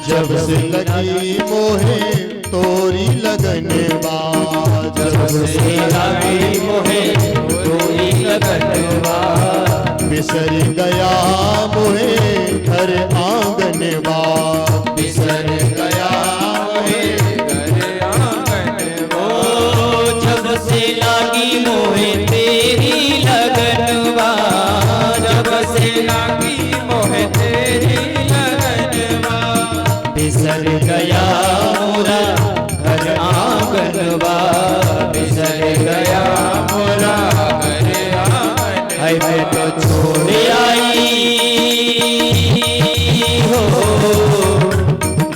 जब से लगी मोहे तोरी लगन बाज, जब से लगी मोहे तोरी लगन बाज, बिसर गया मोहे घर आंगन बाज, बिसर गया मोहे घर आंगन बाज। जब से लगी मोहे तेरी लगन बाज, जब से लगी मोहे तेरी लगन बाज, बिसर गया मोरा घर आंगन बाज, बिसर गया मोरा घर आंगन। है मैं तो छोड़ आई हो,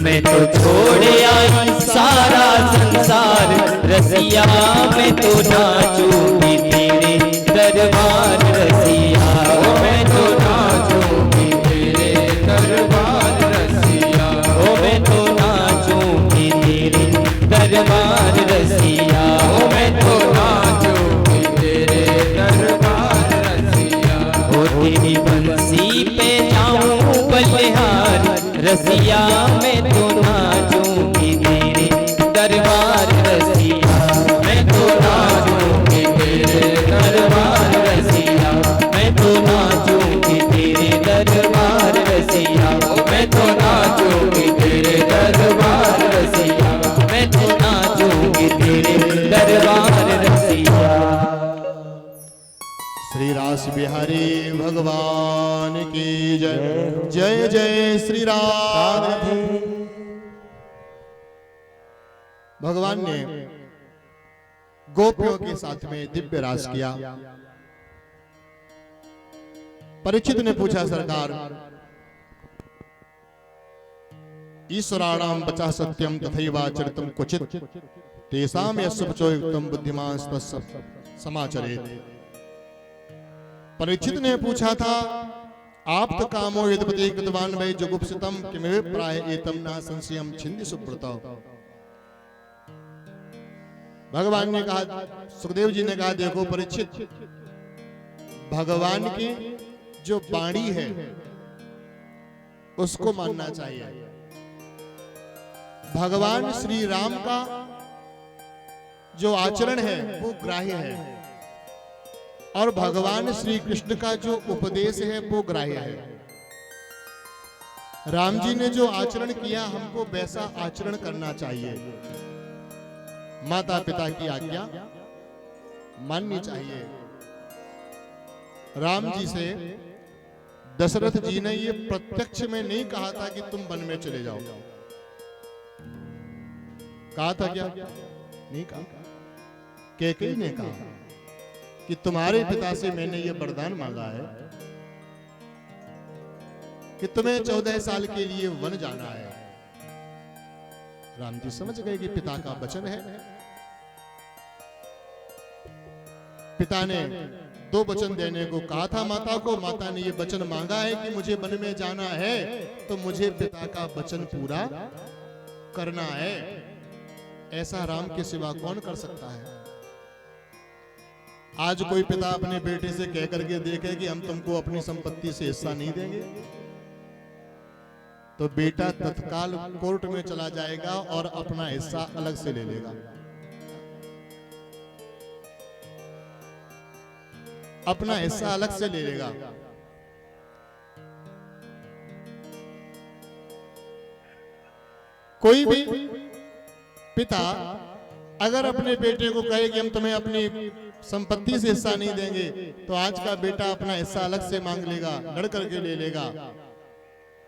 मैं तो छोड़ आई सारा संसार रसिया, मैं तो नाचूंगी तेरे दरबार रसिया, मैं तो नाचूंगी तेरे दरबार रसिया, मैं तो नाचूंगी तेरे दरबार रसिया, मैं तो नाचूंगी तेरे दरबार रसिया। ओ तेरी बंसी पे जाऊं बलिहार रसिया, मैं तो नाचूंगी तेरे दरबार रसिया, मैं तो नाचूंगी तेरे दरबार रसिया, मैं तो नाचूंगी तेरे दरबार रसिया, मैं तो नाचूंगी तेरे दरबार रसिया, मैं तो नाचूंगी तेरे दरबार रसिया। श्री रास बिहारी भगवान की जय। जय जय श्री राधे। भगवान ने गोपियों के साथ में दिव्य रास किया। परीक्षित ने पूछा, सरकार ईश्वराणाम पचा सत्यम तथैवाचरितम क्वचित तेषां यस्य वचो युक्तम बुद्धिमान तस्य समाचरेत्। परीक्षित ने पूछा था, आप तो कामो यद्यपति कृतवान वै जुगुप्सितम किमे प्राय एतम ना संशयम छिन्दी सुब्रता। भगवान ने कहा, सुखदेव जी ने कहा, देखो परीक्षित, भगवान की जो वाणी है उसको मानना चाहिए। भगवान श्री राम का जो आचरण है वो ग्राह्य है, और भगवान श्री कृष्ण का जो उपदेश है वो ग्राह्य है। राम जी ने जो आचरण किया हमको वैसा आचरण करना चाहिए। माता पिता की आज्ञा माननी चाहिए। राम जी से दशरथ जी ने ये प्रत्यक्ष में नहीं कहा था कि तुम वन में चले जाओ। कहा था क्या? नहीं कहा। कैकेयी ने कहा कि तुम्हारे पिता से मैंने ये वरदान मांगा है कि तुम्हें 14 साल के लिए वन जाना है। राम जी समझ गए कि पिता का वचन है। पिता ने 2 वचन देने को कहा था माता को। माता ने ये वचन मांगा है कि मुझे वन में जाना है तो मुझे पिता का वचन पूरा करना है। ऐसा राम के सिवा कौन कर सकता है? आज कोई पिता अपने बेटे से कह करके देखे कि हम तुमको अपनी संपत्ति से हिस्सा नहीं देंगे, तो बेटा तत्काल कोर्ट में चला जाएगा और अपना हिस्सा अलग से ले लेगा। अपना हिस्सा अलग से ले लेगा। कोई भी पिता अगर अपने बेटे को कहे कि हम तुम्हें अपनी संपत्ति से हिस्सा नहीं देंगे, तो आज का बेटा अपना हिस्सा अलग से मांग लेगा, लड़ करके ले लेगा।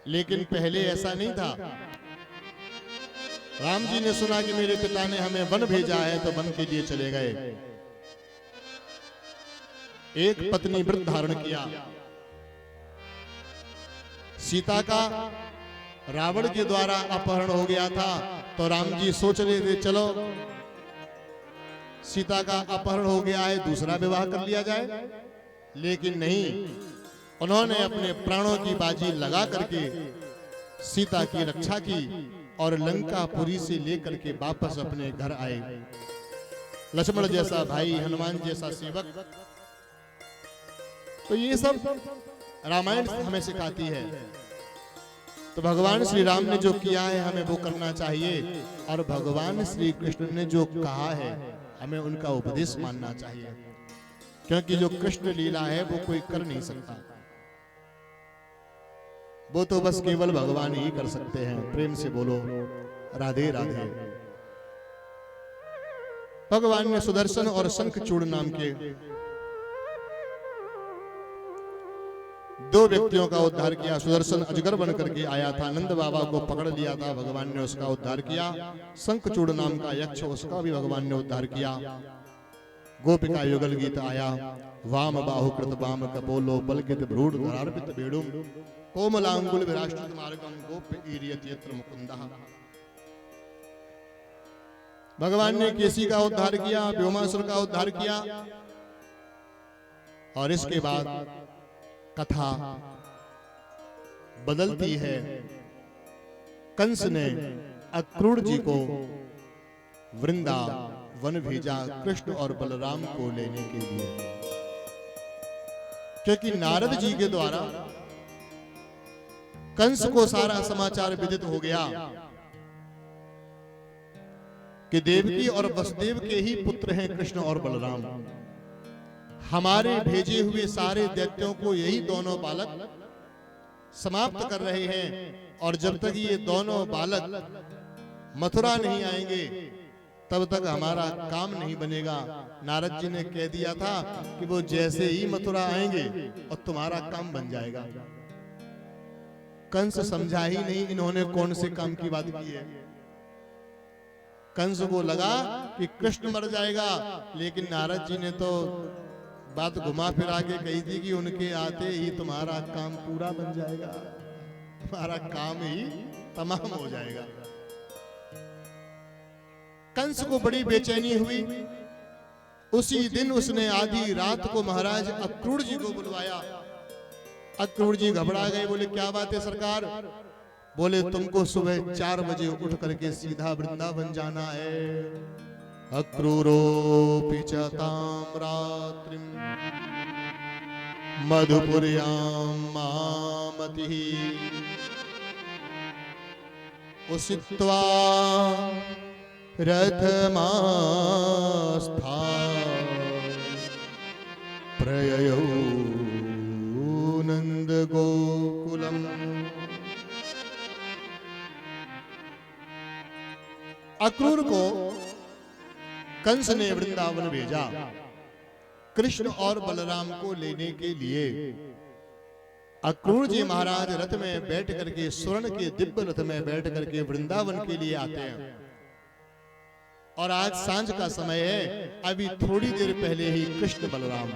लेकिन पहले ऐसा नहीं था। राम जी ने सुना कि मेरे पिता ने हमें वन भेजा है तो वन के लिए चले गए। एक पत्नी व्रत धारण किया। सीता का रावण के द्वारा अपहरण हो गया था, तो राम जी सोच रहे थे चलो सीता का अपहरण हो गया है, दूसरा विवाह कर लिया जाए। लेकिन नहीं, उन्होंने अपने प्राणों की बाजी लगा करके सीता की रक्षा की और लंकापुरी से लेकर के वापस अपने घर आए। लक्ष्मण जैसा भाई, हनुमान जैसा सेवक। तो ये सब रामायण हमें सिखाती है। तो भगवान श्री राम ने जो किया है हमें वो करना चाहिए, और भगवान श्री कृष्ण ने जो कहा है हमें उनका उपदेश मानना चाहिए, क्योंकि जो कृष्ण लीला है वो कोई कर नहीं सकता, वो तो बस केवल भगवान ही कर सकते हैं। प्रेम से बोलो राधे राधे। भगवान ने सुदर्शन और शंखचूड़ नाम के दो व्यक्तियों का उद्धार किया। सुदर्शन अजगर बन करके आया था, नंद बाबा को पकड़ लिया था, भगवान ने उसका उद्धार किया। शंखचूड़ नाम का यक्ष, उसका भी भगवान ने उद्धार किया। गोपिका युगल गीत आया, वाम बाहु कृत वाम कपोलो पलकित भ्रूड धरार्पित बेडुम कोमलांगुल विराष्ट्रित मार्गम गोप्य ईरियत यत्र मुकुंदः। भगवान ने केसी का उद्धार किया, व्योमासुर का उद्धार किया। और इसके बाद कथा बदलती है। कंस ने अक्रूर जी को वृंदावन भेजा कृष्ण और बलराम को लेने के लिए, क्योंकि नारद जी के द्वारा कंस को सारा समाचार विदित हो गया कि देवकी और वसुदेव के ही पुत्र हैं कृष्ण और बलराम। हमारे भेजे हुए सारे दैत्यों को यही दोनों बालक समाप्त कर रहे हैं, और जब तक ये दोनों बालक मथुरा नहीं आएंगे तब तक हमारा काम नहीं बनेगा। नारद जी ने कह दिया था कि वो जैसे ही मथुरा आएंगे और तुम्हारा काम बन जाएगा। कंस समझा ही नहीं इन्होंने कौन से काम की बात की है। कंस को लगा कि कृष्ण मर जाएगा, लेकिन नारद जी ने तो बात घुमा फिरा के कही थी कि उनके आते ही तुम्हारा काम पूरा बन जाएगा, तुम्हारा काम ही तमाम हो जाएगा। कंस को बड़ी बेचैनी हुई। उसी दिन उसने आधी रात को महाराज अक्रूर जी को बुलवाया। अक्रूर जी घबरा गए, बोले क्या बात है सरकार? बोले तुमको सुबह 4 बजे उठ करके सीधा वृंदावन जाना है। अक्रूरोऽपि च तां रात्रिं मधुपुर्यां मामतिः उषित्वा रथमास्था प्रययौ नंद गोकुलम्। अक्रूर को कंस ने वृंदावन भेजा कृष्ण और बलराम को लेने के लिए। अक्रूर जी महाराज रथ में बैठ करके, स्वर्ण के दिव्य रथ में बैठ करके वृंदावन के लिए आते हैं। और आज सांझ का समय है। अभी थोड़ी देर पहले ही कृष्ण बलराम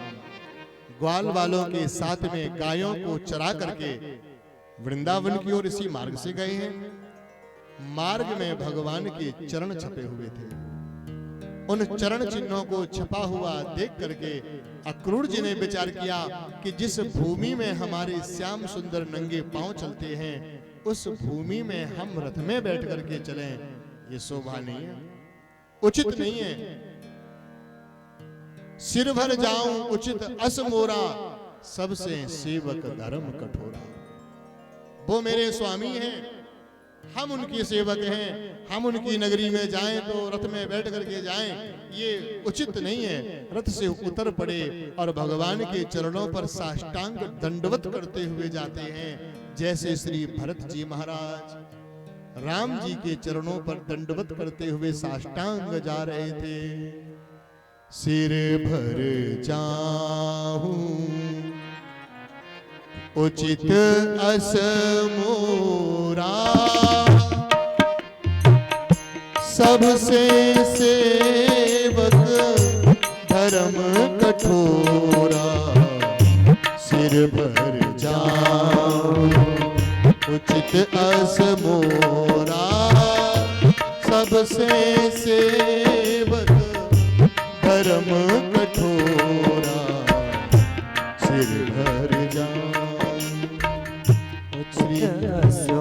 ग्वाल वालों के साथ में गायों को चरा करके वृंदावन की ओर इसी मार्ग से गए हैं। मार्ग में भगवान के चरण छपे हुए थे। उन चरण चिन्हों को छपा हुआ देख करके अक्रूर जी ने विचार किया कि जिस भूमि में हमारे श्याम सुंदर नंगे पांव चलते हैं, उस भूमि में हम रथ में बैठ करके चलें, ये शोभा नहीं है, उचित नहीं है। सिर भर जाऊं उचित अस मोरा, सबसे सेवक धर्म कठोरा। वो मेरे स्वामी हैं, हम उनके सेवक हैं। हम उनकी नगरी में जाएं तो रथ में बैठ करके जाएं, ये उचित नहीं है। रथ से उतर पड़े और भगवान के चरणों पर साष्टांग दंडवत करते हुए जाते हैं, जैसे श्री भरत जी महाराज राम जी के चरणों पर दंडवत करते हुए साष्टांग जा रहे थे। सिर भर जाऊं उचित अस मोरा, सबसे सेवक धर्म कठोरा। सिर भर जाऊं उचित अस मोरा, सबसे सेवक धर्म कठोरा। सिर भर जाऊं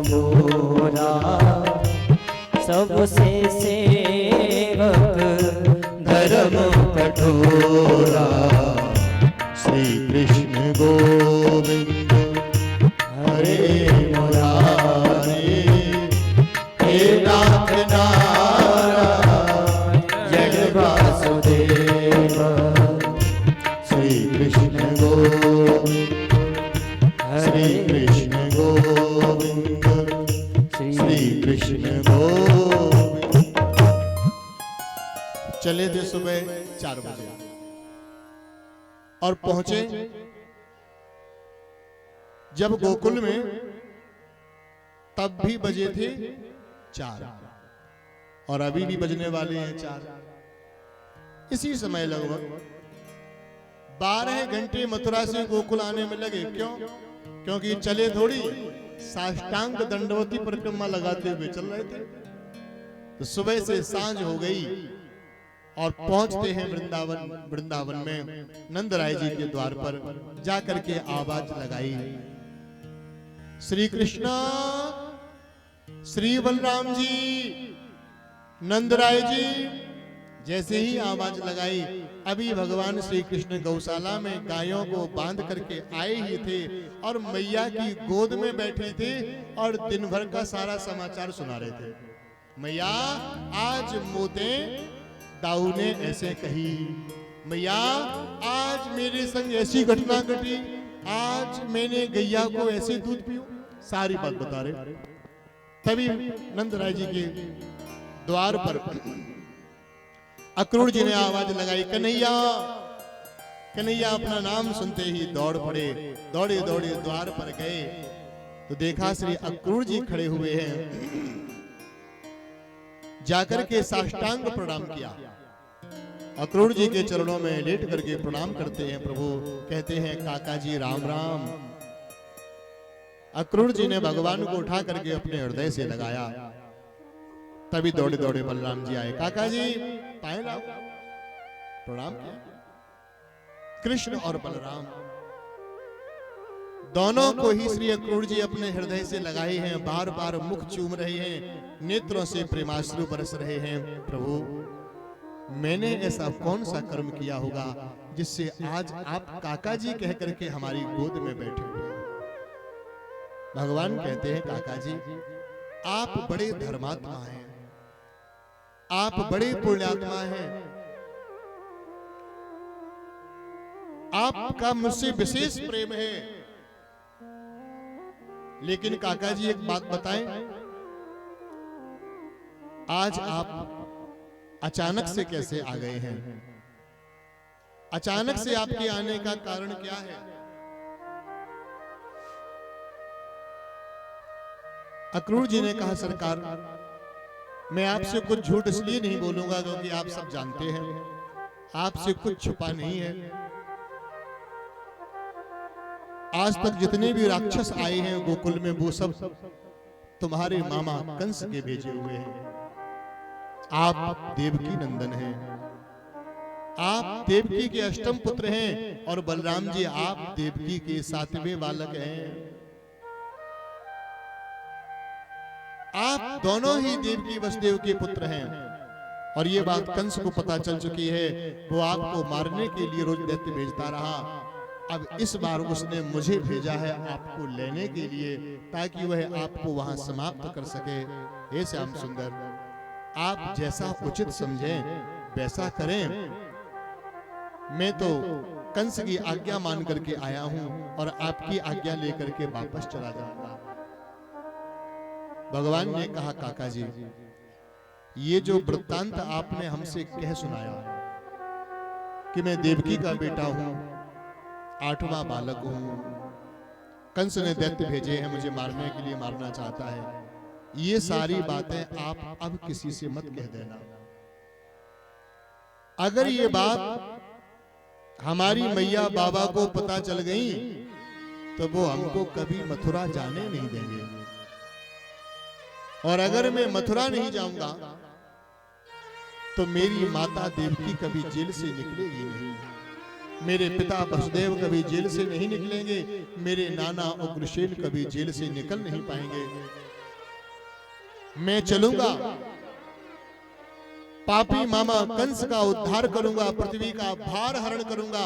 मोरा, सबसे सेवक धर्म कठोरा। श्री कृष्ण गोविंद हरे मुरारी। कृष्ण गोविंद। चले थे सुबह 4 बजे और पहुंचे जब गोकुल में, तब भी बजे थे 4 और अभी भी बजने वाले हैं 4। इसी समय लगभग 12 घंटे मथुरा से गोकुल आने में लगे। क्यों? क्योंकि चले थोड़ी, साष्टांग दंडवती परिक्रमा लगाते हुए चल रहे थे। तो सुबह से सांझ हो गई और पहुंचते हैं वृंदावन। वृंदावन में नंदराय जी के द्वार पर जाकर के आवाज लगाई, श्री कृष्णा, श्री बलराम जी, नंदराय जी। जैसे ही आवाज लगाई, अभी भगवान श्री कृष्ण गौशाला में गायों को बांध करके आए ही थे और मैया की गोद में बैठे थे और दिन भर का सारा समाचार सुना रहे थे। मैया, आज मोते दाऊ ने ऐसे कही, मैया आज मेरे संग ऐसी घटना घटी, आज मैंने गैया को ऐसे दूध पियो, सारी बात बता रहे। तभी नंदराय जी के द्वार पर अक्रूर जी ने आवाज लगाई, कन्हैया। कन्हैया अपना नाम सुनते ही दौड़ पड़े, दौड़े दौड़े द्वार पर गए तो देखा श्री अक्रूर जी खड़े हुए हैं। जाकर के साष्टांग प्रणाम किया, अक्रूर जी के चरणों में लेट करके प्रणाम करते हैं। प्रभु कहते हैं, काका जी राम राम। अक्रूर जी ने भगवान को उठा करके अपने हृदय से लगाया। तभी दौड़े दौड़े बलराम जी आए, काका जी पाए लाओ, प्रणाम किया। कृष्ण और बलराम दोनों को ही श्री अक्रूर जी अपने हृदय से लगाए हैं, बार बार मुख चूम रहे हैं, नेत्रों से प्रेमाश्रु बरस रहे हैं। प्रभु, मैंने ऐसा कौन सा कर्म किया होगा जिससे आज आप काका जी कह करके हमारी गोद में बैठे हुए हैं? भगवान कहते हैं, काका जी आप बड़े धर्मात्मा हैं, आप बड़े पुण्यात्मा हैं, आपका मुझसे विशेष प्रेम है। लेकिन काका जी एक बात बताएं, आज आप अचानक से कैसे आ गए हैं? अचानक से आपके आने का कारण क्या है? अक्रूर जी ने कहा, सरकार मैं आपसे कुछ झूठ इसलिए नहीं बोलूंगा क्योंकि आप सब जानते हैं, आपसे कुछ छुपा नहीं है। आज तक जितने भी राक्षस आए हैं गोकुल में, वो सब तुम्हारे मामा कंस के भेजे हुए हैं। आप देवकी नंदन हैं, आप देवकी के अष्टम पुत्र हैं और बलराम जी आप देवकी के 7वें बालक हैं। आप दोनों ही देवकी वसुदेव के पुत्र हैं और ये बात कंस को पता चल चुकी है। वो आपको मारने के लिए रोज दैत्य भेजता रहा। अब इस बार उसने मुझे भेजा है आपको लेने के लिए, ताकि वह आपको वहां समाप्त कर सके। हे श्याम सुंदर, आप जैसा उचित समझें वैसा करें। मैं तो कंस की आज्ञा मान करके आया हूं और आपकी आज्ञा लेकर के वापस चला जाऊंगा। भगवान ने कहा, काका जी ये जो वृत्तांत आपने हमसे कह सुनाया कि मैं देवकी का बेटा हूं, 8वां बालक हूं, कंस ने दैत्य भेजे हैं मुझे मारने के लिए, मारना चाहता है, ये सारी बातें आप अब किसी से मत कह देना। अगर ये बात हमारी मैया बाबा को पता चल गई तो वो हमको कभी मथुरा जाने नहीं देंगे, और अगर मैं मथुरा नहीं जाऊंगा तो मेरी माता देवकी कभी जेल से निकलेगी नहीं, मेरे पिता वसुदेव कभी जेल से नहीं निकलेंगे, मेरे नाना उग्रसेन कभी जेल से निकल नहीं पाएंगे। मैं चलूंगा, पापी मामा कंस का उद्धार करूंगा, पृथ्वी का भार हरण करूंगा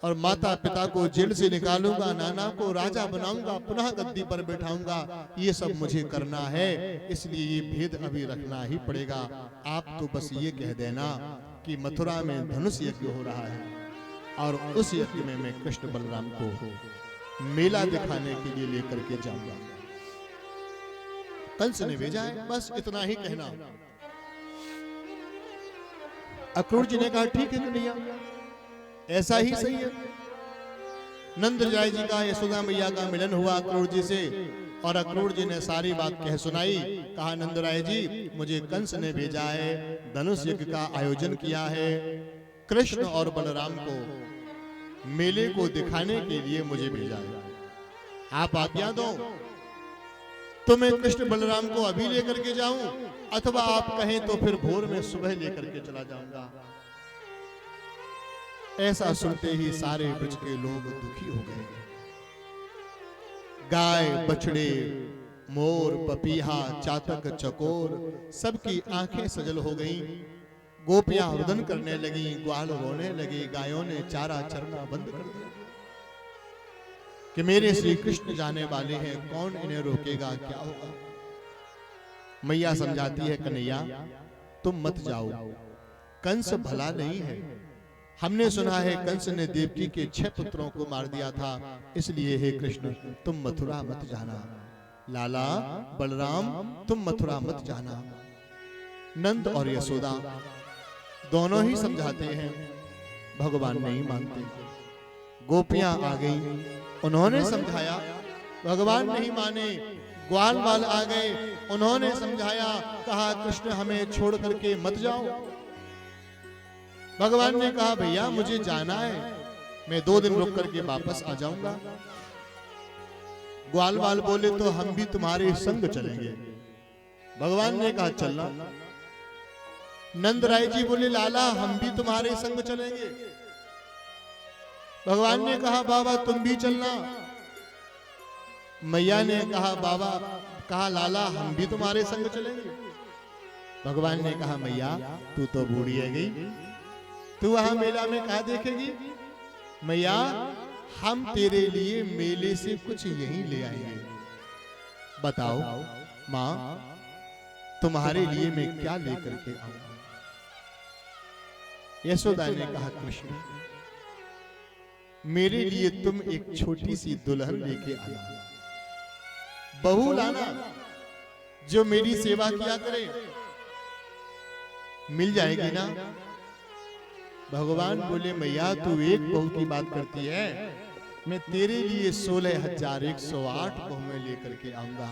और माता पिता को जेल से निकालूंगा, नाना को राजा बनाऊंगा, पुनः गद्दी पर बैठाऊंगा। ये सब मुझे करना है, इसलिए ये भेद अभी रखना ही पड़ेगा। आप तो बस ये कह देना कि मथुरा में धनुष यज्ञ हो रहा है और उस यज्ञ में मैं कृष्ण बलराम को मेला दिखाने के लिए लेकर के जाऊंगा। कंस ने भेजा है, बस इतना ही कहना। अक्रूर जी ने कहा ठीक है कन्हैया, ऐसा ही सही है। नंद राय जी का यशोदा मैया का मिलन हुआ अक्रूर जी से, और अक्रूर जी ने सारी बात कह सुनाई। कहा नंद राय जी, मुझे कंस ने भेजा है, धनुष यज्ञ का आयोजन किया है, कृष्ण और बलराम को मेले को दिखाने के लिए मुझे भेजा है। आप आज्ञा दो तो मैं कृष्ण बलराम को अभी लेकर के जाऊं, अथवा आप कहें तो फिर भोर में सुबह लेकर के चला जाऊंगा। ऐसा सुनते ही सारे ब्रज के लोग दुखी हो गए। गाय बछड़े मोर पपीहा चातक चकोर सबकी आंखें सजल हो गईं। गोपियां रुदन करने लगी, ग्वाल रोने लगे, गायों ने चारा चरना बंद कर दिया कि मेरे श्री कृष्ण जाने वाले हैं, कौन इन्हें रोकेगा, क्या होगा। मैया समझाती है कन्हैया तुम मत जाओ, कंस भला नहीं है। हमने सुना है कंस ने देवकी के 6 पुत्रों को मार दिया था, इसलिए हे कृष्ण तुम मथुरा मत जाना। लाला बलराम तुम मथुरा मत जाना। नंद और यशोदा दोनों ही समझाते हैं, भगवान नहीं मानते। गोपियां आ गई, उन्होंने समझाया, भगवान नहीं माने। ग्वाल वाल आ गए, उन्होंने समझाया, कहा कृष्ण हमें छोड़ करके मत जाओ। भगवान ने कहा भैया मुझे जाना है, मैं 2 दिन रुक करके वापस आ जाऊंगा। ग्वाल वाल बोले तो हम भी तुम्हारे संग चलेंगे। भगवान ने कहा चलना। नंद राय जी बोले लाला हम भी तुम्हारे संग चलेंगे। भगवान ने कहा बाबा तुम भी चलना। मैया ने कहा बाबा, कहा लाला हम भी तुम्हारे संग चलेंगे। भगवान ने कहा मैया तू तो बूढ़ी है गई, तू वहां मेला में कहा देखेगी। मैया हम तेरे लिए मेले से कुछ यहीं ले आएंगे। बताओ माँ तुम्हारे लिए मैं क्या लेकर के आऊं। यशोदा ने कहा कृष्ण मेरे लिए तुम एक छोटी सी दुल्हन लेके आना, बहू लाना जो मेरी सेवा किया करे। मिल जाएगी ना। भगवान बोले मैया तू एक बहू की बात करती है, मैं तेरे लिए 16,108 बहुएं लेकर के आऊंगा।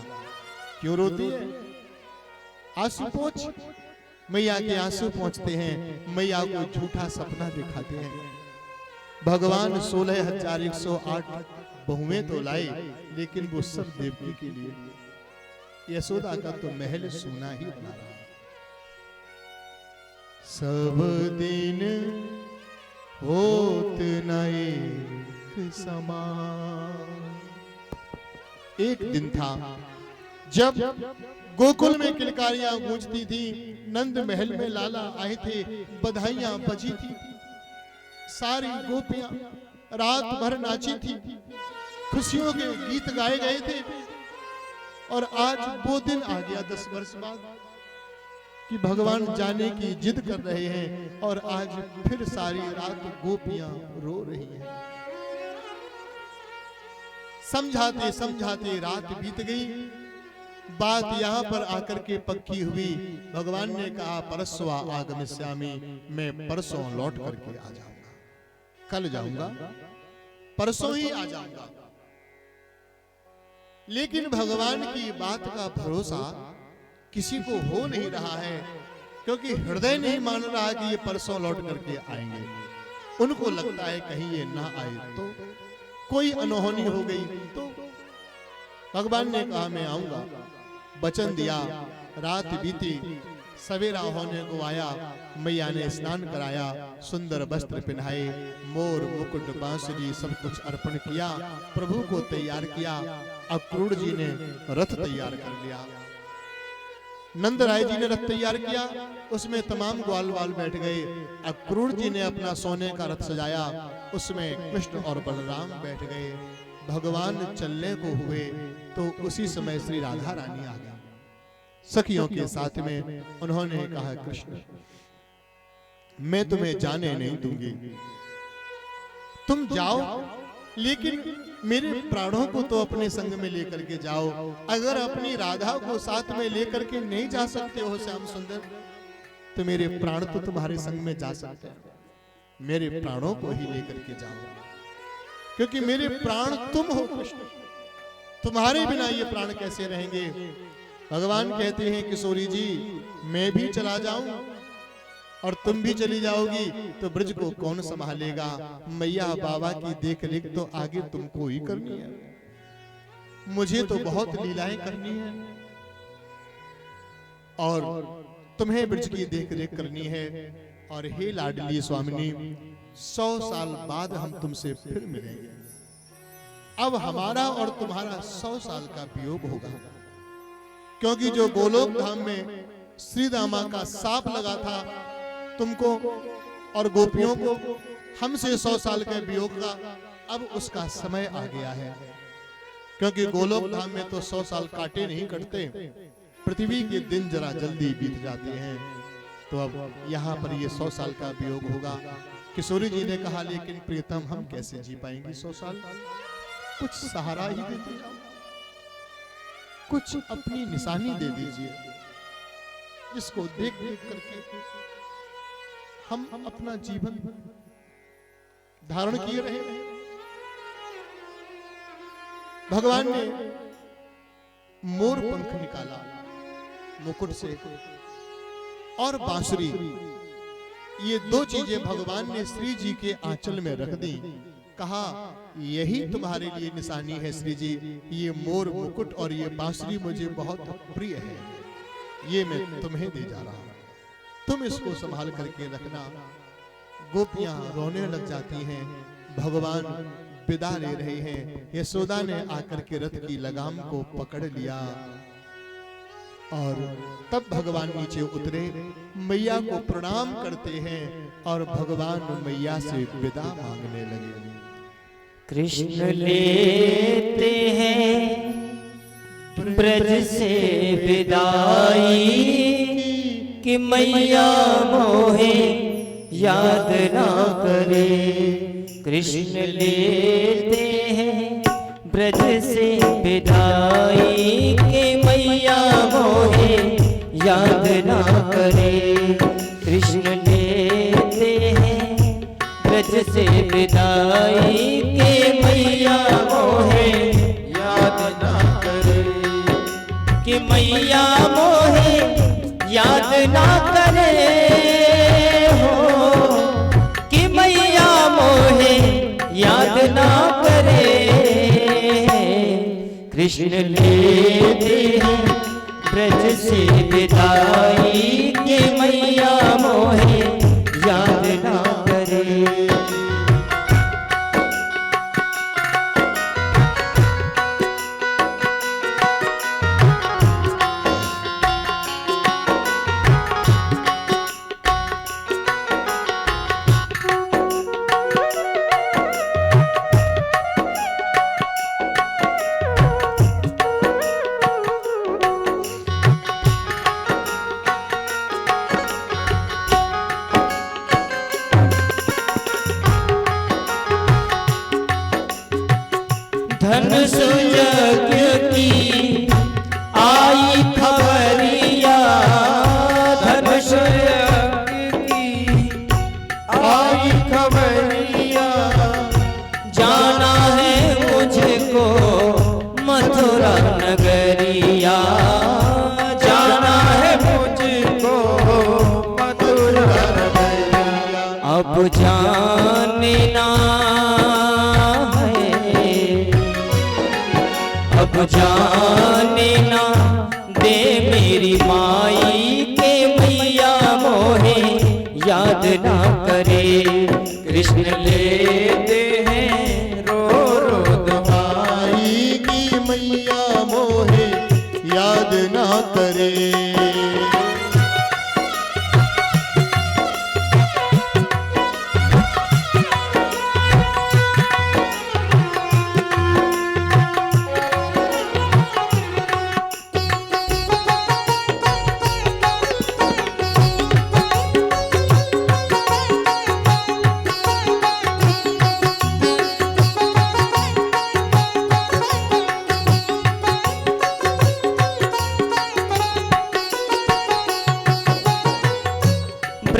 क्यों रोती है? आंसू पोंछ। मैया के आंसू पहुंचते हैं, मैया को झूठा सपना दिखाते हैं। भगवान 16,108 बहुएं तो लाए, लेकिन वो सब देवकी के लिए। यशोदा का तो महल सोना ही बना रहा। सब दिन होत न एक समान। एक दिन था जब गोकुल में किलकारियां गूंजती थी, नंद महल में लाला आए थे, बधाइयां बजी थी, सारी गोपियां रात भर नाची थी, खुशियों के गीत गाए गए थे। और आज वो दिन आ गया 10 वर्ष बाद कि भगवान जाने की जिद कर रहे हैं, और आज फिर सारी रात गोपियां रो रही हैं। समझाते समझाते रात बीत गई। बात यहां पर आकर के पक्की हुई। भगवान ने कहा परस्वा आगमिष्यामि, मैं परसों लौट करके आ जाऊंगा, कल जाऊंगा, परसों ही आ जाऊंगा। लेकिन भगवान की बात का भरोसा किसी को हो नहीं रहा है, क्योंकि हृदय नहीं मान रहा कि ये परसों लौट करके आएंगे। उनको लगता है कहीं ये ना आए तो कोई अनहोनी हो गई तो। भगवान ने कहा मैं आऊंगा, वचन दिया। रात बीती, सवेरा होने को आया। मैया ने स्नान कराया, सुंदर वस्त्र पहनाए, मोर मुकुट बांसुरी सब कुछ अर्पण किया, प्रभु को तैयार किया। अक्रूर जी ने रथ तैयार कर लिया, नंद राय जी ने रथ तैयार किया, उसमें तमाम ग्वाल वाल बैठ गए। अक्रूर जी ने अपना सोने का रथ सजाया, उसमें कृष्ण और बलराम बैठ गए। भगवान चलने को हुए तो उसी समय श्री राधा रानी आ गई सखियों के साथ में। उन्होंने कहा कृष्ण मैं तुम्हें जाने नहीं दूंगी, तुम जाओ, लेकिन मेरे प्राणों को तो अपने संग में लेकर के जाओ। अगर अपनी राधा को साथ में लेकर के नहीं जा सकते हो श्याम सुंदर, तो मेरे प्राण तो तुम्हारे संग में जा सकते हैं। मेरे प्राणों को ही लेकर के जाओ, क्योंकि मेरे प्राण तुम हो कृष्ण। तुम्हारे बिना ये प्राण कैसे रहेंगे? भगवान कहते हैं किशोरी जी, मैं भी चला जाऊं और तुम भी चली जाओगी तो ब्रज को कौन संभालेगा? मैया बाबा की देख रेख तो आगे तुमको ही करनी है, मुझे तो बहुत लीलाएं करनी है और तुम्हें ब्रज की देख रेख करनी है। और हे लाडली स्वामिनी, 100 साल बाद हम तुमसे फिर मिलेंगे। अब हमारा और तुम्हारा 100 साल का वियोग होगा, क्योंकि जो गोलोक धाम में श्री दामा का साप लगा था तुमको और गोपियों को, हमसे 100 साल के वियोग का अब उसका समय आ गया है। क्योंकि गोलोक धाम में तो 100 साल काटे नहीं कटते, पृथ्वी के दिन जरा जल्दी बीत जाते हैं। तो अब यहाँ पर ये 100 साल का वियोग होगा। किशोरी जी ने कहा, लेकिन प्रियतम हम कैसे जी पाएंगे 100 साल? कुछ सहारा ही देते जाओ, कुछ अपनी निशानी दे दीजिए, जिसको देख देख करके हम अपना जीवन धारण किए रहे। भगवान ने मोर पंख निकाला मुकुट से और बांसुरी, ये 2 चीजें भगवान ने श्री जी के आंचल में रख दी। कहा, यही तुम्हारे लिए निशानी है श्री जी, ये मोर मुकुट और ये बांसुरी मुझे बहुत प्रिय है, ये मैं तुम्हें दे जा रहा हूं, तुम इसको संभाल करके रखना। गोपियां रोने लग जाती हैं, भगवान विदा ले रहे हैं। यशोदा ने आकर के रथ की लगाम को पकड़ लिया और तब भगवान नीचे उतरे, मैया को प्रणाम करते हैं और भगवान मैया से विदा मांगने लगे। कृष्ण लेते हैं ब्रज से विदाई, कि मैया मोहे याद ना करे। कृष्ण लेते हैं ब्रज से विदाई, कि मैया मोहे याद ना करे। कृष्ण लेते हैं ब्रज से विदाई, कि मैया मोहे याद ना करे। कि मैया मोहे याद ना करे हो, कि मैया मोहे याद ना करे। कृष्ण लेते हैं ब्रज से विदाई, कि मैया मोहे याद ना करे। धनुष यज्ञ की आई खबरिया, धनुष यज्ञ की आई खबरिया। जाना है मुझको मथुरा नगरिया, जाना है मुझको मथुरा नगरिया। अब जानना अब जाने ना दे मेरी माई, के मैया मोहे याद ना करे। कृष्ण लेते हैं रो रो दुहाई, की मैया मोहे याद ना करे।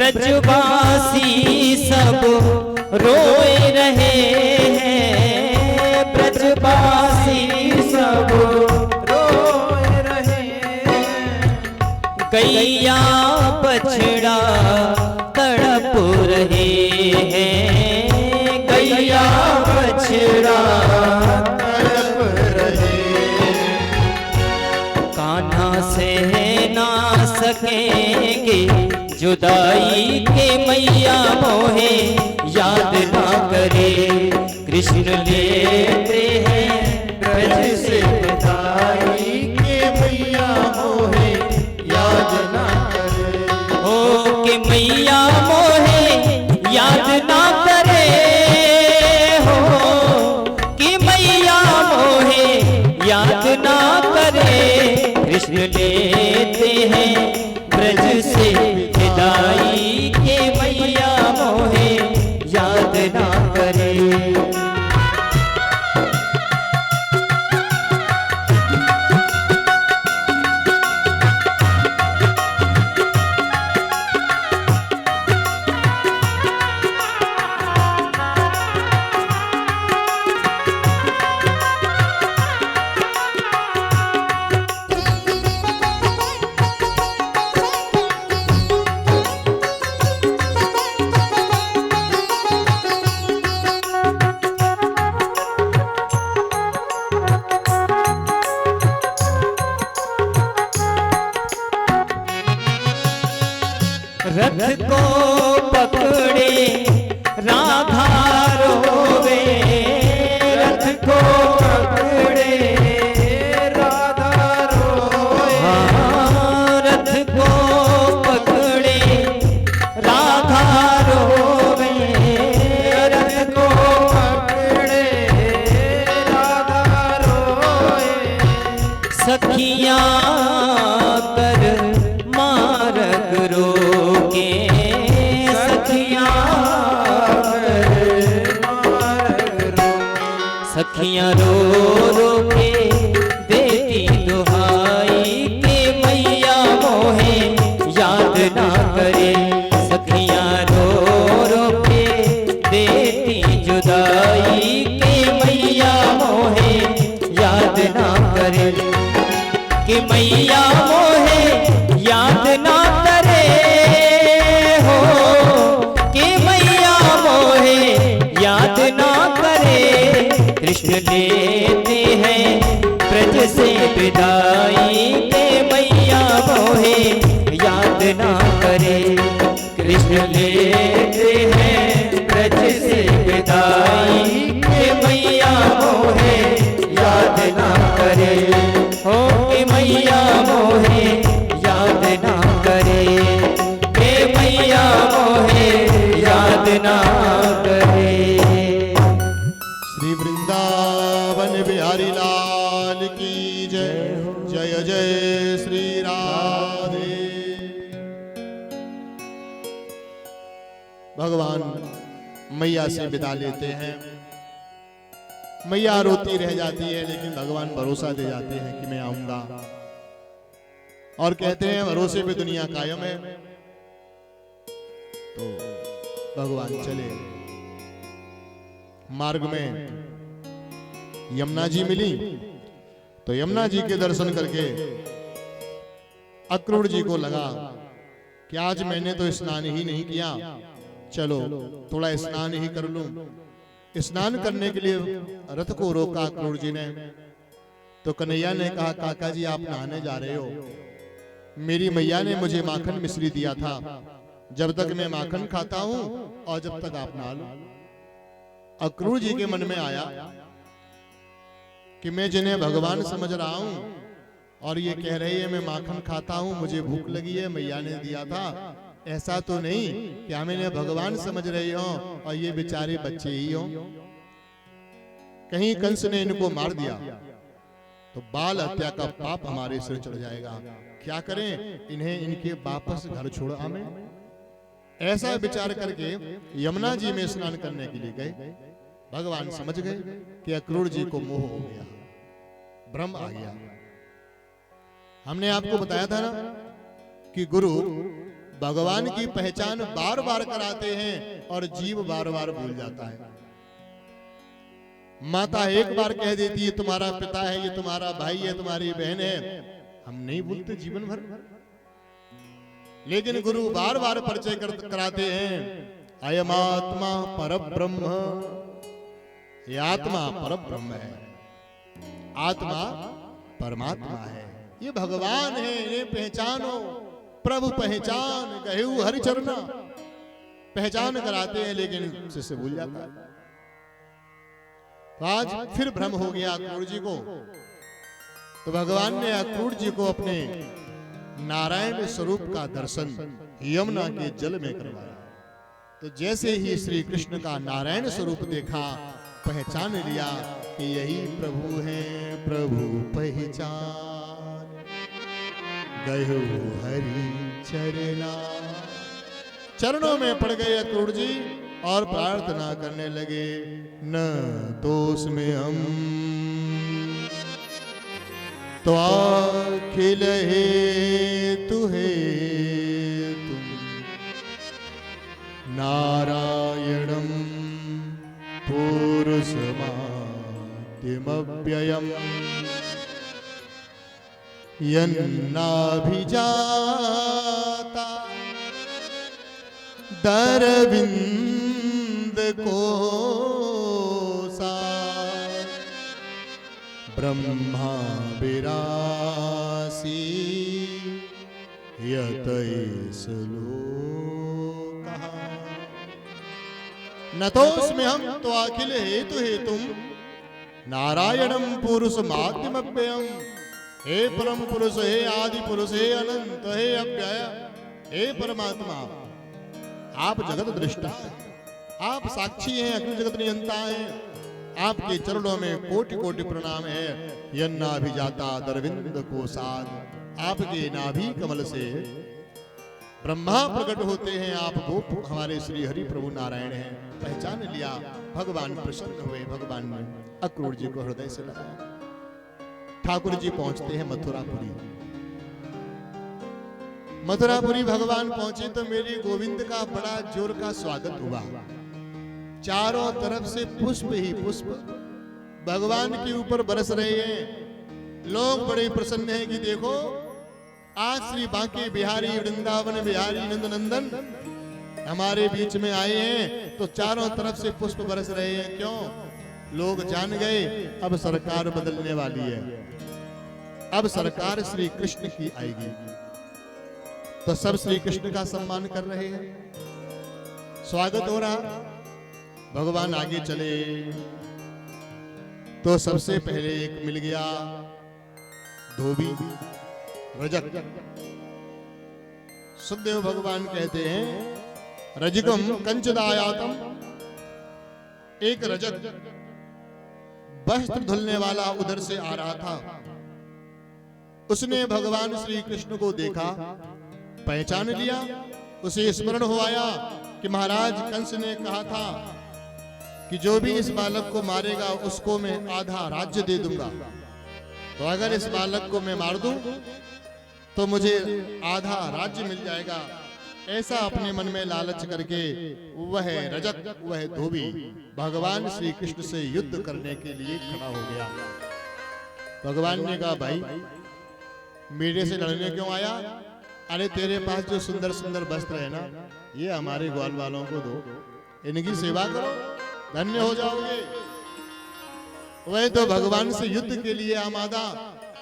ब्रजवासी सब रोए रहे हैं, ब्रजवासी सब रोए रहे हैं। गैया बछड़ा तड़प रहे हैं, गैया बछड़ा तड़प रहे। कान्हा से ना सकेंगे जुदाई के मैया मोहे याद ना करे। कृष्ण लेते हैं ब्रज से विदाई के मैया मोहे याद ना करे। हो के मैया मोहे याद ना करे, हो कि मैया मोहे याद ना करे। कृष्ण लेते हैं ब्रज से विदाई के मैया मोहे याद ना करे। रथ को पकड़े राधा रोवे, रथ को पकड़े राधा रोए। हाँ, रथ को पकड़े राधा रोवे, रथ को पकड़े राधा रोए। सखियां कर मार्ग रोके, सखियां सखियां रो रो के देती दुहाई के मैया मोहे याद ना करे। सखियां रो रो के देती जुदाई के मैया मोहे याद ना करे। कि मैया मोहे याद ना करे, हो कि मैया मोहे याद ना करे। कृष्ण लेते हैं ब्रज से विदाई के मैया मोहे याद ना करे। कृष्ण लेते हैं ब्रज से विदाई के मैया मोहे याद ना करे। हो के मैया मोहे याद ना करे, के मैया मोहे याद ना करे। श्री वृंदावन बिहारी लाल की जय। जय जय श्री राधे। भगवान मैया से विदा लेते हैं। मैया रोती रह जाती है, लेकिन भगवान भरोसा दे जाते हैं कि मैं आऊंगा। और कहते हैं भरोसे पे दुनिया कायम है। तो भगवान चले। मार्ग में यमुना जी मिली, तो यमुना जी के दर्शन करके अक्रूर जी को लगा कि आज मैंने तो स्नान ही नहीं किया, चलो थोड़ा स्नान ही कर लूं। स्नान करने के लिए रथ को रोका अक्रूर जी ने। तो कन्हैया ने कहा, काका जी आप नहाने जा रहे हो, मेरी मैया ने मुझे माखन मिश्री दिया था, जब तक मैं माखन खाता हूं और जब तक आप नहा लो। अक्रूर जी के मन में आया कि मैं जिन्हें भगवान समझ रहा हूं और ये कह रही है मैं माखन खाता हूं, मुझे भूख लगी है, मैया ने दिया था, ऐसा तो नहीं कि हम इन्हें भगवान समझ रही हो और ये बेचारे बच्चे ही हो। कहीं कंस ने इनको मार दिया तो बाल हत्या का पाप हमारे सिर चढ़ जाएगा। क्या करें, इन्हें इनके वापस घर छोड़ हमें। ऐसा विचार करके यमुना जी में स्नान करने के लिए गए। भगवान समझ गए कि अक्रूर जी को मोह हो गया, भ्रम आ गया। हमने आपको बताया था ना कि गुरु भगवान की पहचान बार बार कराते हैं और जीव बार बार भूल जाता है। माता एक बार कह देती है तुम्हारा पिता है, ये तुम्हारा भाई है, तुम्हारी बहन है, हम नहीं भूलते जीवन भर। लेकिन गुरु बार बार परिचय कराते हैं, अयम आत्मा परब्रह्म, ये आत्मा परब्रह्म है, आत्मा परमात्मा है, ये भगवान है, इन्हें पहचानो, प्रभु पहचान कहू हरिचरणा। पहचान कराते हैं लेकिन शिष्य भूल जाता है। तो आज फिर भ्रम हो गया अक्रूर जी को। तो भगवान ने अक्रूर जी को अपने नारायण स्वरूप का दर्शन यमुना के जल में करवाया। तो जैसे ही श्री कृष्ण का नारायण स्वरूप देखा, पहचान लिया कि यही प्रभु हैं, प्रभु पहचान गयो हरि चरना। चरणों में पड़ गए अक्रूर जी और प्रार्थना करने लगे, न दोष में हम तो अखिल हेतु है तुम, नारायणं पुरुषमाद्यमव्ययम् यन्नाभिजाता दरविंद कोसा ब्रह्मा विरासी यतैष लोकः। नतोऽस्मि हम तो अखिल हेतु हे तुम, नारायणं पुरुषमाद्यमव्ययम्। हे परम पुरुष, हे आदि पुरुष, हे अनंत, हे अव्यय, हे परमात्मा, आप जगत दृष्टा हैं, आप साक्षी हैं, अखिल जगत नियंता हैं। आपके चरणों में कोटि कोटि प्रणाम है। यन्नाभिजाता दरविंद कोसाद, आपके नाभि कमल से ब्रह्मा प्रकट होते हैं। आप वो हमारे श्री हरि प्रभु नारायण हैं। पहचान लिया, भगवान प्रसन्न हुए। भगवान ने अक्रूर जी को हृदय से लगाया। ठाकुर जी पहुंचते हैं मथुरापुरी। मथुरापुरी भगवान पहुंचे तो मेरी गोविंद का बड़ा जोर का स्वागत हुआ। चारों तरफ से पुष्प ही पुष्प भगवान के ऊपर बरस रहे हैं। लोग बड़े प्रसन्न हैं कि देखो आज श्री बांके बिहारी वृंदावन बिहारी नंदनंदन हमारे बीच में आए हैं। तो चारों तरफ से पुष्प बरस रहे हैं। क्यों? लोग जान गए अब सरकार बदलने वाली है, अब सरकार श्री कृष्ण की आएगी। तो सब श्री कृष्ण का सम्मान कर रहे हैं, स्वागत हो रहा। भगवान आगे चले तो सबसे पहले एक मिल गया धोबी रजक। सुखदेव भगवान कहते हैं रजकम कंचदायातम। एक रजक वस्त्र धुलने वाला उधर से आ रहा था। उसने भगवान श्री कृष्ण को देखा, पहचान लिया। उसे स्मरण हो आया कि महाराज कंस ने कहा था कि जो भी इस बालक को मारेगा उसको मैं आधा राज्य दे दूंगा। तो अगर इस बालक को मैं मार दूं तो मुझे आधा राज्य मिल जाएगा। ऐसा अपने मन में लालच करके वह रजक, वह धोबी भगवान श्री कृष्ण से युद्ध करने के लिए खड़ा हो गया। भगवान ने कहा भाई मेरे से लड़ने क्यों आया? अरे तेरे पास जो सुंदर सुंदर वस्त्र है ना, ये हमारे ग्वाल वालों को दो, इनकी सेवा करो, धन्य हो जाओगे। वह तो भगवान से युद्ध के लिए आमादा।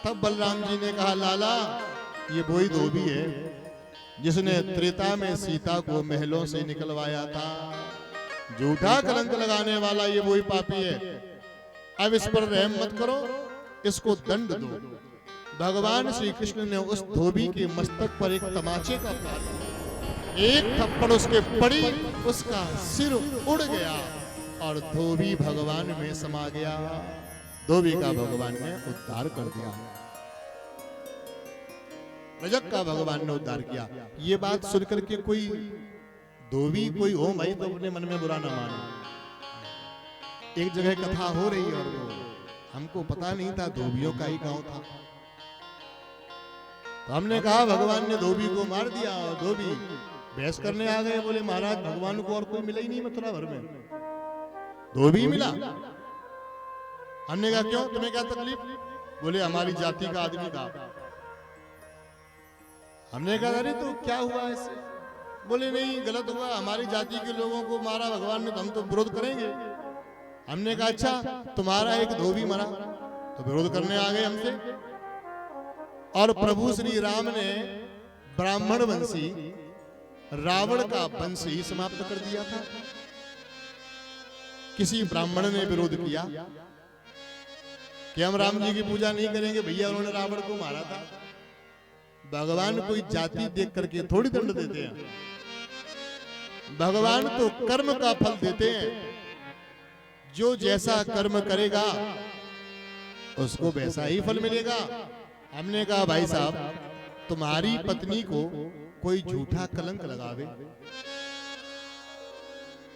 तब बलराम जी ने कहा लाला ये वही धोबी है जिसने त्रेता में सीता को महलों से निकलवाया था। झूठा कलंक लगाने वाला ये वही पापी है। अब इस पर रहम मत करो, इसको दंड दो। भगवान श्री कृष्ण ने उस धोबी के मस्तक पर एक तमाचे का प्रहार किया। एक थप्पड़ उसके पड़ी, उसका सिर उड़ गया और धोबी भगवान में समा गया। धोबी का भगवान ने उद्धार कर दिया, रजक का भगवान ने उद्धार किया। ये बात सुनकर के कोई धोबी कोई हो भाई तो अपने मन में बुरा ना मानो। एक जगह कथा हो रही है और हमको पता नहीं था धोबियों का ही गांव था। तो हमने कहा भगवान ने धोबी को मार दिया, और धोबी बहस करने आ गए, बोले महाराज भगवान को और कोई मिला ही नहीं मथुरा भर में, धोबी मिला। हमने कहा क्यों, तुम्हें क्या तकलीफ? बोले हमारी जाति का आदमी था। हमने कहा अरे तो क्या हुआ इससे? बोले नहीं गलत हुआ, हमारी जाति के लोगों को मारा भगवान ने, तो हम तो विरोध करेंगे। हमने कहा अच्छा तुम्हारा एक धोबी मरा तो विरोध करने आ गए हमसे। और प्रभु श्री राम ने ब्राह्मण वंशी रावण का वंश ही समाप्त कर दिया था। किसी ब्राह्मण ने विरोध किया कि हम राम जी की पूजा नहीं करेंगे, भैया उन्होंने रावण को मारा था। भगवान कोई जाति देख करके थोड़ी दंड देते हैं, भगवान तो कर्म का फल देते हैं। जो जैसा कर्म करेगा उसको वैसा ही फल मिलेगा। हमने कहा भाई साहब तुम्हारी पत्नी को कोई झूठा कलंक लगावे,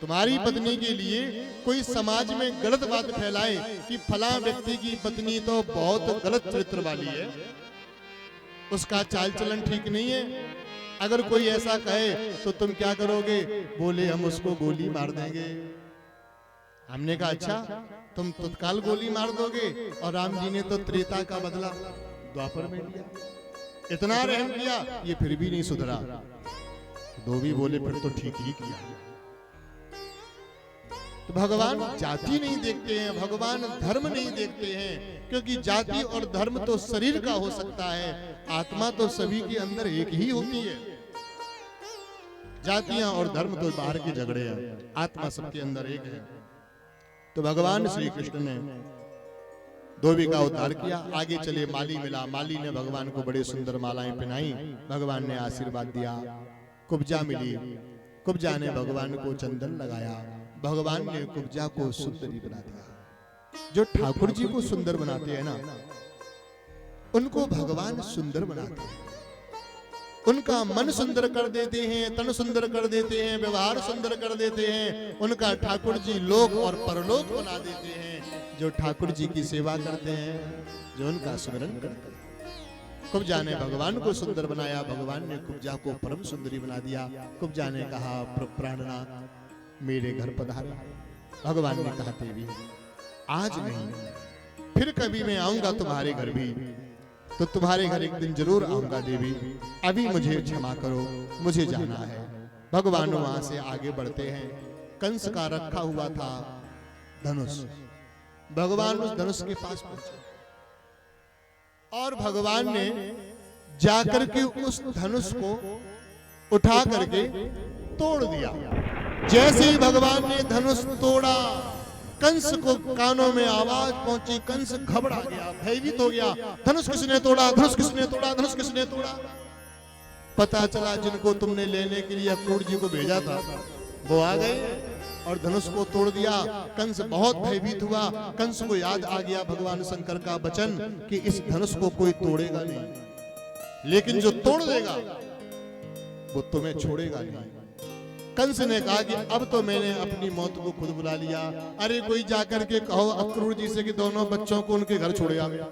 तुम्हारी पत्नी के लिए कोई समाज में गलत बात फैलाए कि फला व्यक्ति की पत्नी तो बहुत गलत चरित्र वाली है, उसका चाल चलन ठीक नहीं है, अगर कोई ऐसा कहे तो तुम क्या करोगे? बोले हम उसको गोली मार देंगे। हमने कहा अच्छा तुम तत्काल गोली मार दोगे? और राम जी ने तो त्रेता का बदला द्वापर में लिया, इतना रहम किया, ये फिर भी नहीं सुधरा। धोबी बोले फिर तो ठीक ही किया। तो भगवान जाति नहीं देखते हैं, भगवान धर्म नहीं देखते हैं, क्योंकि जाति और धर्म तो शरीर का हो सकता है, आत्मा तो सभी के अंदर एक ही होती है। जातियां और धर्म तो बाहर के झगड़े हैं, आत्मा सबके अंदर एक है। तो भगवान श्री कृष्ण ने धोबी का उद्धार किया। आगे चले माली मिला, माली ने भगवान को बड़े सुंदर मालाएं पहनाई, भगवान ने आशीर्वाद दिया। कुब्जा मिली, कुब्जा ने भगवान को चंदन लगाया, भगवान ने कुब्जा को सुंदरी बना दिया। जो ठाकुर जी को सुंदर बनाते हैं ना, उनको भगवान सुंदर बनाते हैं। उनका मन सुंदर कर देते हैं, तन सुंदर कर देते हैं, व्यवहार सुंदर कर देते हैं। उनका ठाकुर जी लोक और परलोक बना देते हैं। जो ठाकुर जी की सेवा करते हैं, जो उनका स्मरण करते हैं। कुब्जा ने भगवान को सुंदर बनाया, भगवान ने कुब्जा को परम सुंदरी बना दिया। कुब्जा ने कहा प्राणनाथ मेरे घर पधारे। भगवान ने कहा देवी आज नहीं, फिर कभी मैं आऊंगा तुम्हारे घर भी, तो तुम्हारे घर एक दिन जरूर आऊंगा देवी, अभी मुझे क्षमा करो, मुझे जाना है। भगवान वहां से आगे बढ़ते हैं। कंस का रखा हुआ था धनुष, भगवान उस धनुष के पास पहुंचे और भगवान ने जाकर के उस धनुष को उठा करके तोड़ दिया। जैसे ही भगवान ने धनुष तोड़ा, कंस को कानों में आवाज पहुंची, कंस घबरा गया, भयभीत हो गया। धनुष किसने तोड़ा? धनुष किसने तोड़ा? धनुष किसने तोड़ा? पता चला जिनको तुमने लेने के लिए अक्रूर जी को भेजा था वो आ गए और धनुष को तोड़ दिया। कंस बहुत भयभीत हुआ। कंस को याद आ गया भगवान शंकर का वचन कि इस धनुष को कोई तोड़ेगा नहीं, लेकिन जो तोड़ देगा वो तुम्हें छोड़ेगा नहीं। कंस ने कहा कि अब तो मैंने अपनी मौत को खुद बुला लिया। अरे कोई जाकर के कहो अक्रूर जी से कि दोनों बच्चों को उनके घर छोड़े आ गया।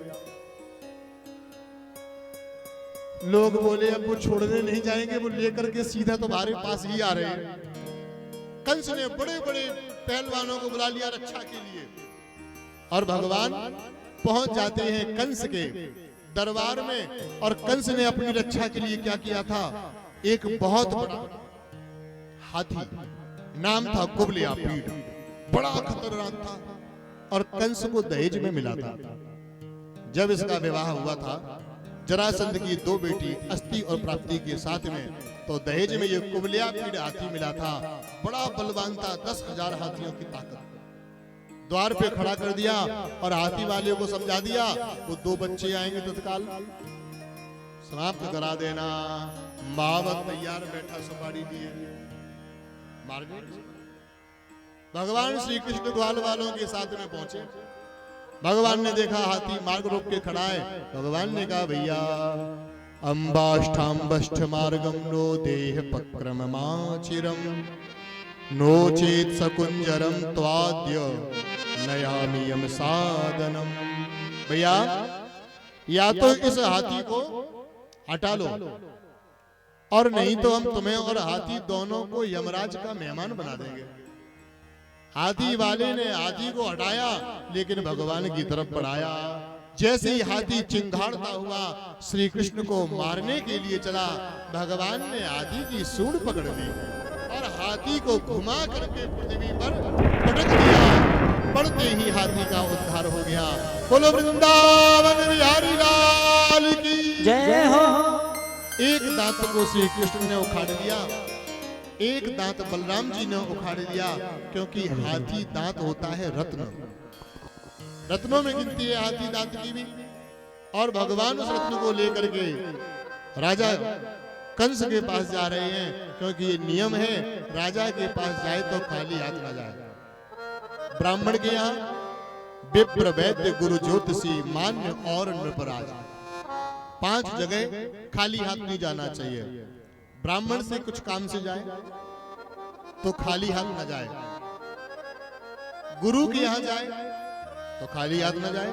लोग बोले अब वो छोड़ने नहीं जाएंगे, वो लेकर के सीधा तुम्हारे पास ही आ रहे हैं। कंस ने बड़े बड़े पहलवानों को बुला लिया रक्षा के लिए और भगवान पहुंच जाते हैं कंस के दरबार में। और कंस ने अपनी रक्षा के लिए क्या किया था? एक बहुत बड़ा हाथी, नाम था कुबलिया पीठ, बड़ा खतरनाक था और कंस को दहेज में मिला था। जब इसका विवाह हुआ था जरासंध की दो बेटी अस्ति और प्राप्ति के साथ में, तो दहेज में ये कुबलिया पीठ हाथी मिला था। बड़ा बलवान था, 10,000 हाथियों की ताकत। द्वार पे खड़ा कर दिया और हाथी वाले को समझा दिया वो 2 बच्चे आएंगे तत्काल समाप्त करा देना। महावत तैयार बैठा सुपारी लिए मार गए। भगवान श्री कृष्ण ग्वाल वालों के साथ में पहुंचे। भगवान ने देखा हाथी मार्ग रोक के खड़ा है। भगवान ने कहा भैया अम्बाष्टाम्बष्ट मार्गम नो देह पक्रममाचिरम नो चेत सकुंजरम त्वाद्य नयामियम साधनम। भैया या तो इस हाथी को हटा लो, और नहीं तो हम तुम्हें और हाथी दोनों को यमराज का मेहमान बना देंगे। हाथी वाले ने हाथी को हटाया, लेकिन भगवान की तरफ बढ़ाया। जैसे ही हाथी चिंघाड़ता हुआ श्री कृष्ण को मारने के लिए चला, भगवान ने हाथी की सूंड पकड़ ली और हाथी को घुमा करके पृथ्वी पर पटक दिया। पड़ते ही हाथी का उद्धार हो गया। बोलो वृंदावन बिहारी लाल की जय हो। एक दांत को श्री कृष्ण ने उखाड़ लिया, एक दांत बलराम जी ने उखाड़ लिया, क्योंकि हाथी दांत होता है रत्न, रत्नों में गिनती है हाथी दांत की भी। और भगवान उस रत्न को लेकर के राजा कंस के पास जा रहे हैं, क्योंकि ये नियम है, राजा के पास जाए तो खाली हाथ ना जाए। ब्राह्मण के यहाँ विप्र, वैद्य, गुरु, ज्योतिषी, मान्य और नृपराज, 5 जगह खाली हाथ नहीं जाना चाहिए। ब्राह्मण से कुछ काम से जाए तो खाली हाथ न जाए, गुरु के यहाँ जाए तो खाली हाथ न जाए,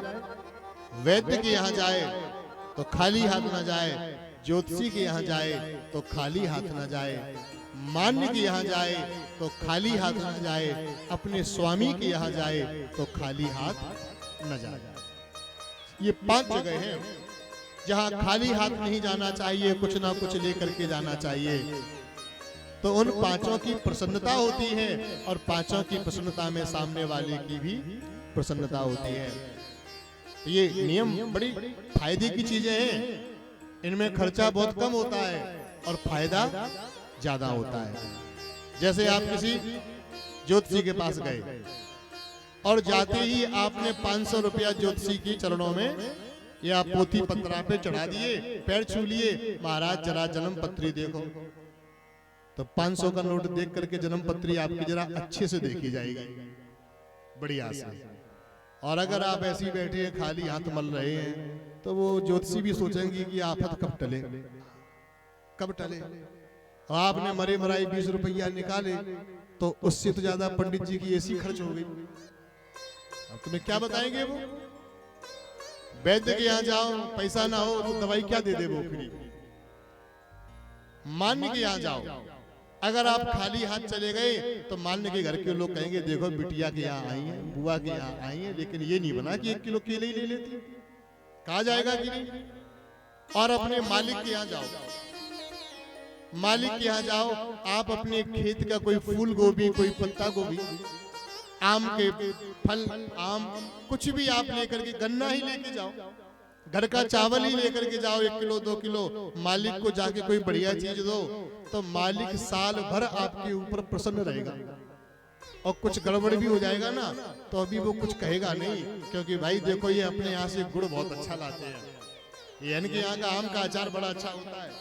वैद्य के यहाँ जाए तो खाली हाथ न जाए, ज्योतिषी के यहाँ जाए तो खाली हाथ न जाए, मान्य के यहाँ जाए तो खाली हाथ न जाए, अपने स्वामी के यहाँ जाए तो खाली हाथ न जाए। ये 5 जगह हैं जहां खाली हाथ नहीं जाना चाहिए, कुछ ना कुछ लेकर के जाना चाहिए। तो उन 5 की प्रसन्नता होती है, और 5 की प्रसन्नता में सामने वाले की भी प्रसन्नता होती है। ये नियम बड़ी फायदे की चीजें हैं। इनमें खर्चा बहुत कम होता है और फायदा ज्यादा होता है। जैसे आप किसी ज्योतिषी के पास गए और जाते ही आपने 500 रुपया ज्योतिषी की चरणों में या पोथी पत्रा पे चढ़ा दिए, पैर छू लिए, महाराज जरा जन्म पत्री देखो, तो 500 का नोट देख करके जन्म पत्री आपकी जरा अच्छे से देखी जाएगी, बढ़िया से। और अगर आप ऐसे बैठे हैं खाली हाथ मल रहे हैं, तो वो ज्योतिषी भी सोचेंगे कि आफत कब टले, कब टले। आपने मरे मराई 20 रुपया निकाले, तो उससे तो ज्यादा पंडित जी की ऐसी खर्च हो गई। अब तुम्हें क्या बताएंगे वो? वैद्य के यहाँ जाओ, पैसा ना हो तो दवाई क्या दे दे वो फ्री। मान्य के यहाँ जाओ, अगर आप खाली हाथ चले गए तो मान्य के घर के लोग कहेंगे देखो बिटिया के यहाँ आई है, बुआ के यहाँ आई है, लेकिन ये नहीं बना कि 1 किलो केले ही ले लेती, कहा जाएगा कि नहीं। और अपने मालिक के यहाँ जाओ, मालिक के यहाँ जाओ, आप अपने खेत का कोई फूल गोभी, कोई पत्ता गोभी, आम के फल, आम कुछ भी आप लेकर के, गन्ना ही लेके जाओ, घर का चावल ही लेकर के जाओ, 1 किलो 2 किलो, मालिक को जाके कोई बढ़िया चीज दो, तो मालिक साल भर आपके ऊपर प्रसन्न रहेगा। और कुछ गड़बड़ भी हो जाएगा ना, तो अभी वो कुछ कहेगा नहीं, क्योंकि भाई देखो ये अपने यहाँ से गुड़ बहुत अच्छा लाते हैं, ये इनके यहाँ का आम का अचार बड़ा अच्छा होता है।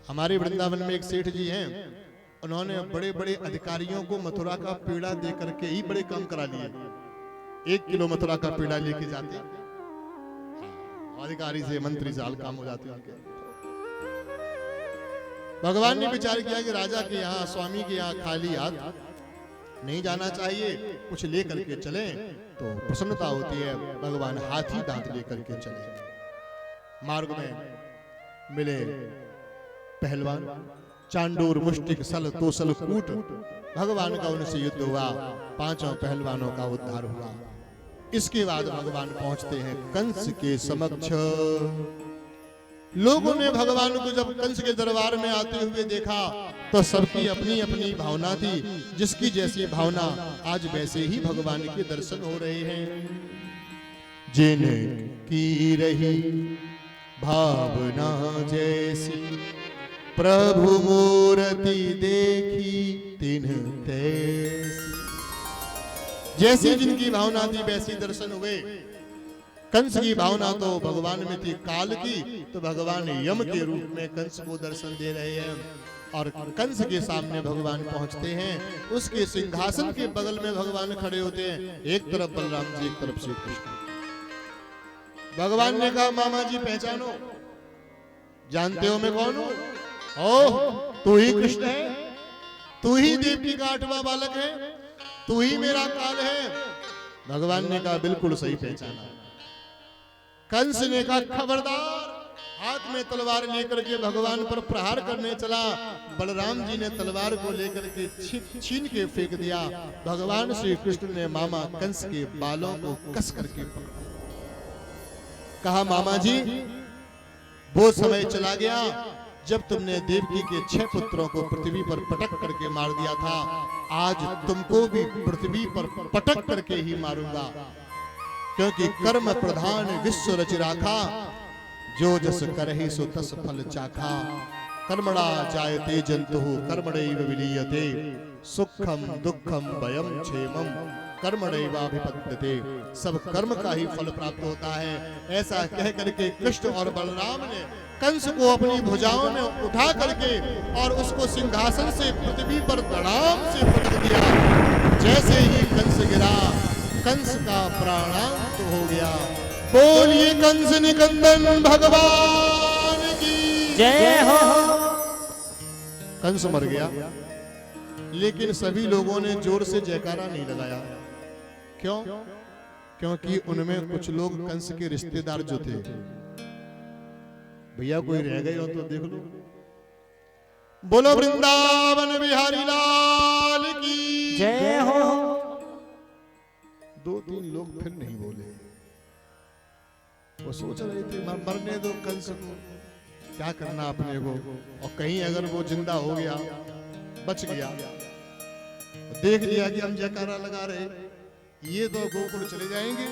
हमारे वृंदावन में एक सेठ जी हैं, उन्होंने बड़े बड़े अधिकारियों को मथुरा का पेड़ा दे करके ही बड़े काम करा लिए। 1 किलो मथुरा का पेड़ा लेके जाते, अधिकारी से मंत्री से हाल काम हो जाते उनके। भगवान ने विचार किया कि राजा के यहाँ, स्वामी के यहाँ खाली हाथ नहीं जाना चाहिए, कुछ ले करके चले तो प्रसन्नता होती है। भगवान हाथी दांत लेकर के चले। मार्ग में मिले पहलवान, चांडूर, मुष्टिक, सल, तोसल, कूट, भगवान का उनसे युद्ध हुआ, 5 पहलवानों का उद्धार हुआ। इसके बाद भगवान पहुंचते हैं कंस के समक्ष। लोगों ने भगवान को जब कंस के दरबार में आते हुए देखा, तो सबकी अपनी अपनी भावना थी, जिसकी जैसी भावना आज वैसे ही भगवान के दर्शन हो रहे हैं। जिन की रही भावना जैसी, प्रभु मूर्ति देखी तिन तैसी। जैसी जिनकी भावना थी वैसी दर्शन हुए। कंस की भावना तो भगवान में थी काल की, तो भगवान यम के रूप में कंस को दर्शन दे रहे हैं। और कंस के सामने भगवान पहुंचते हैं, उसके सिंहासन के बगल में भगवान खड़े होते हैं, एक तरफ बलराम जी, एक तरफ श्री कृष्ण। भगवान ने कहा मामा जी पहचानो, जानते हो मैं कौन हूं? ओह तू ही कृष्ण है, तू ही देवकी का 8वां बालक है, तू ही मेरा काल है। भगवान ने कहा बिल्कुल सही पहचाना। कंस ने कहा खबरदार, हाथ में तलवार लेकर के भगवान पर प्रहार करने चला। बलराम जी ने तलवार को लेकर के छीन के फेंक दिया। भगवान श्री कृष्ण ने मामा कंस के बालों को कस करके पकड़ा। कहा, मामा जी, वो समय चला गया जब तुमने देवकी के 6 पुत्रों को पृथ्वी पर पटक करके मार दिया था। आज तुमको भी पृथ्वी पर पटक करके ही मारूंगा, क्योंकि कर्म प्रधान विश्व रच राखा, जो जस करहि सो तस फल चाखा। कर्मणा जायते जंतु कर्मणैव विलीयते, सुखम दुखम भयम क्षेमम कर्मणैवाभिपद्यते। सब कर्म का ही फल प्राप्त होता है। ऐसा कह करके कृष्ण और बलराम ने कंस को अपनी भुजाओं में उठा करके और उसको सिंहासन से पृथ्वी पर धड़ाम से पटक दिया। जैसे ही कंस गिरा, कंस का प्राणांत हो गया। बोलिए कंस निकंदन भगवान की जय हो। कंस मर गया, लेकिन सभी लोगों ने जोर से जयकारा नहीं लगाया। क्यों? क्योंकि उनमें कुछ लोग कंस के रिश्तेदार जो थे, भैया कोई रह गए हो तो देख लो। बोलो वृंदावन बिहारी लाल की जय हो। 2-3 लोग फिर नहीं बोले। वो सोच रहे थे मरने दो कंस को, क्या करना अपने को, और कहीं अगर वो जिंदा हो गया, बच गया, देख लिया कि हम जयकारा लगा रहे, ये तो गोकुल चले जाएंगे,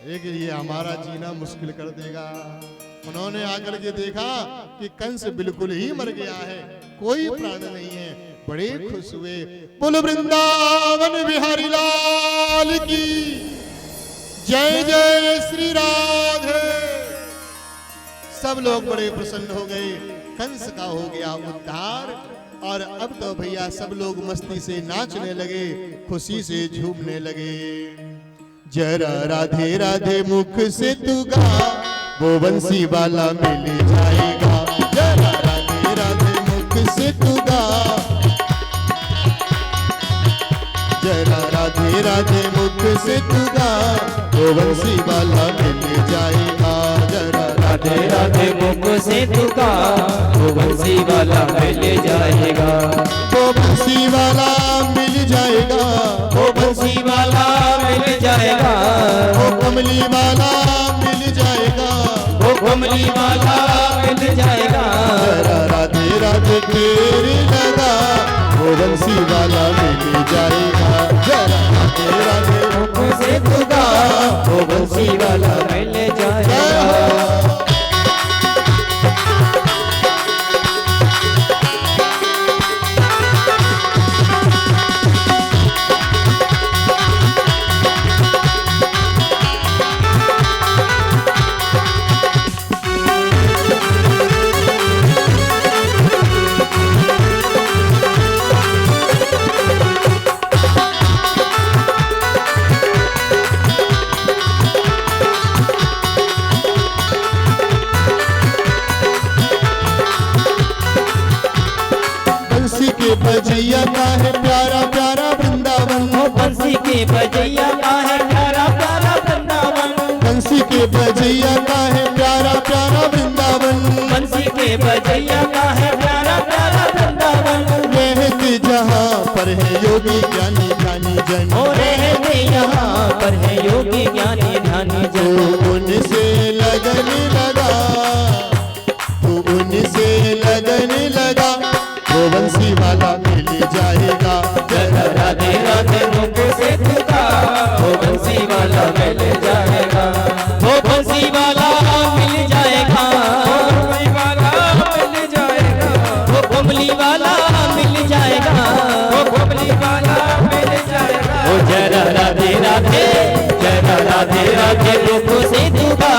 लेकिन ये हमारा जीना मुश्किल कर देगा। उन्होंने आकर के देखा कि कंस बिल्कुल ही मर गया है, कोई प्राण नहीं है। बड़े खुश हुए। बोलो वृंदावन बिहारी लाल की जय जय श्री राधे। सब लोग बड़े प्रसन्न हो गए। कंस का हो गया उद्धार। और अब तो भैया सब लोग मस्ती से नाचने लगे, खुशी से झूमने लगे। जरा राधे राधे मुख से तू गा, वो बंसी वाला मिल जाएगा। जरा राधे राधे मुख से तू गा, जरा राधे राधे मुख से तू गा, वो बंसी वाला मिल जाएगा। जरा राधे राधे मुख से तू गा, वो बंसी वाला मिल जाएगा। वो बंसी वाला मिल जाएगा, वो बंसी वाला मिल जाएगा। वो कमली वाला मिल जाएगा, वो कमली वाला मिल जाएगा। जरा राधे राधे तेरे लगा, वो बंसी वाला मिल जाएगा। जरा राधे राधे मुख से तू गा, वो बंसी वाला मिल जाएगा। बजैया का है प्यारा प्यारा वृंदावन। बंसी के बजैया का है प्यारा प्यारा वृंदावन। बंसी के बजैया का है प्यारा प्यारा वृंदावन। बंसी के बजैया का है प्यारा प्यारा वृंदावन। रहते जहाँ पर है योगी ज्ञानी ध्यानी जन, हो रहते यहाँ पर है योगी ज्ञानी ध्यानी जन। तू उनसे लगन लगा, तू उनसे लगन लगा, वो बंसी वाला मिल जाएगा। जरा राधे राधे मुख से तू गा, वो बंसी वाला मिल जाएगा। वो बंसी वाला मिल जाएगा, वो वाला मिल जाएगा। वो कमली वाला मिल जाएगा, वो कमली वाला मिल जाएगा। वो जरा राधे राधे, जरा राधे राधे मुख से तू गा,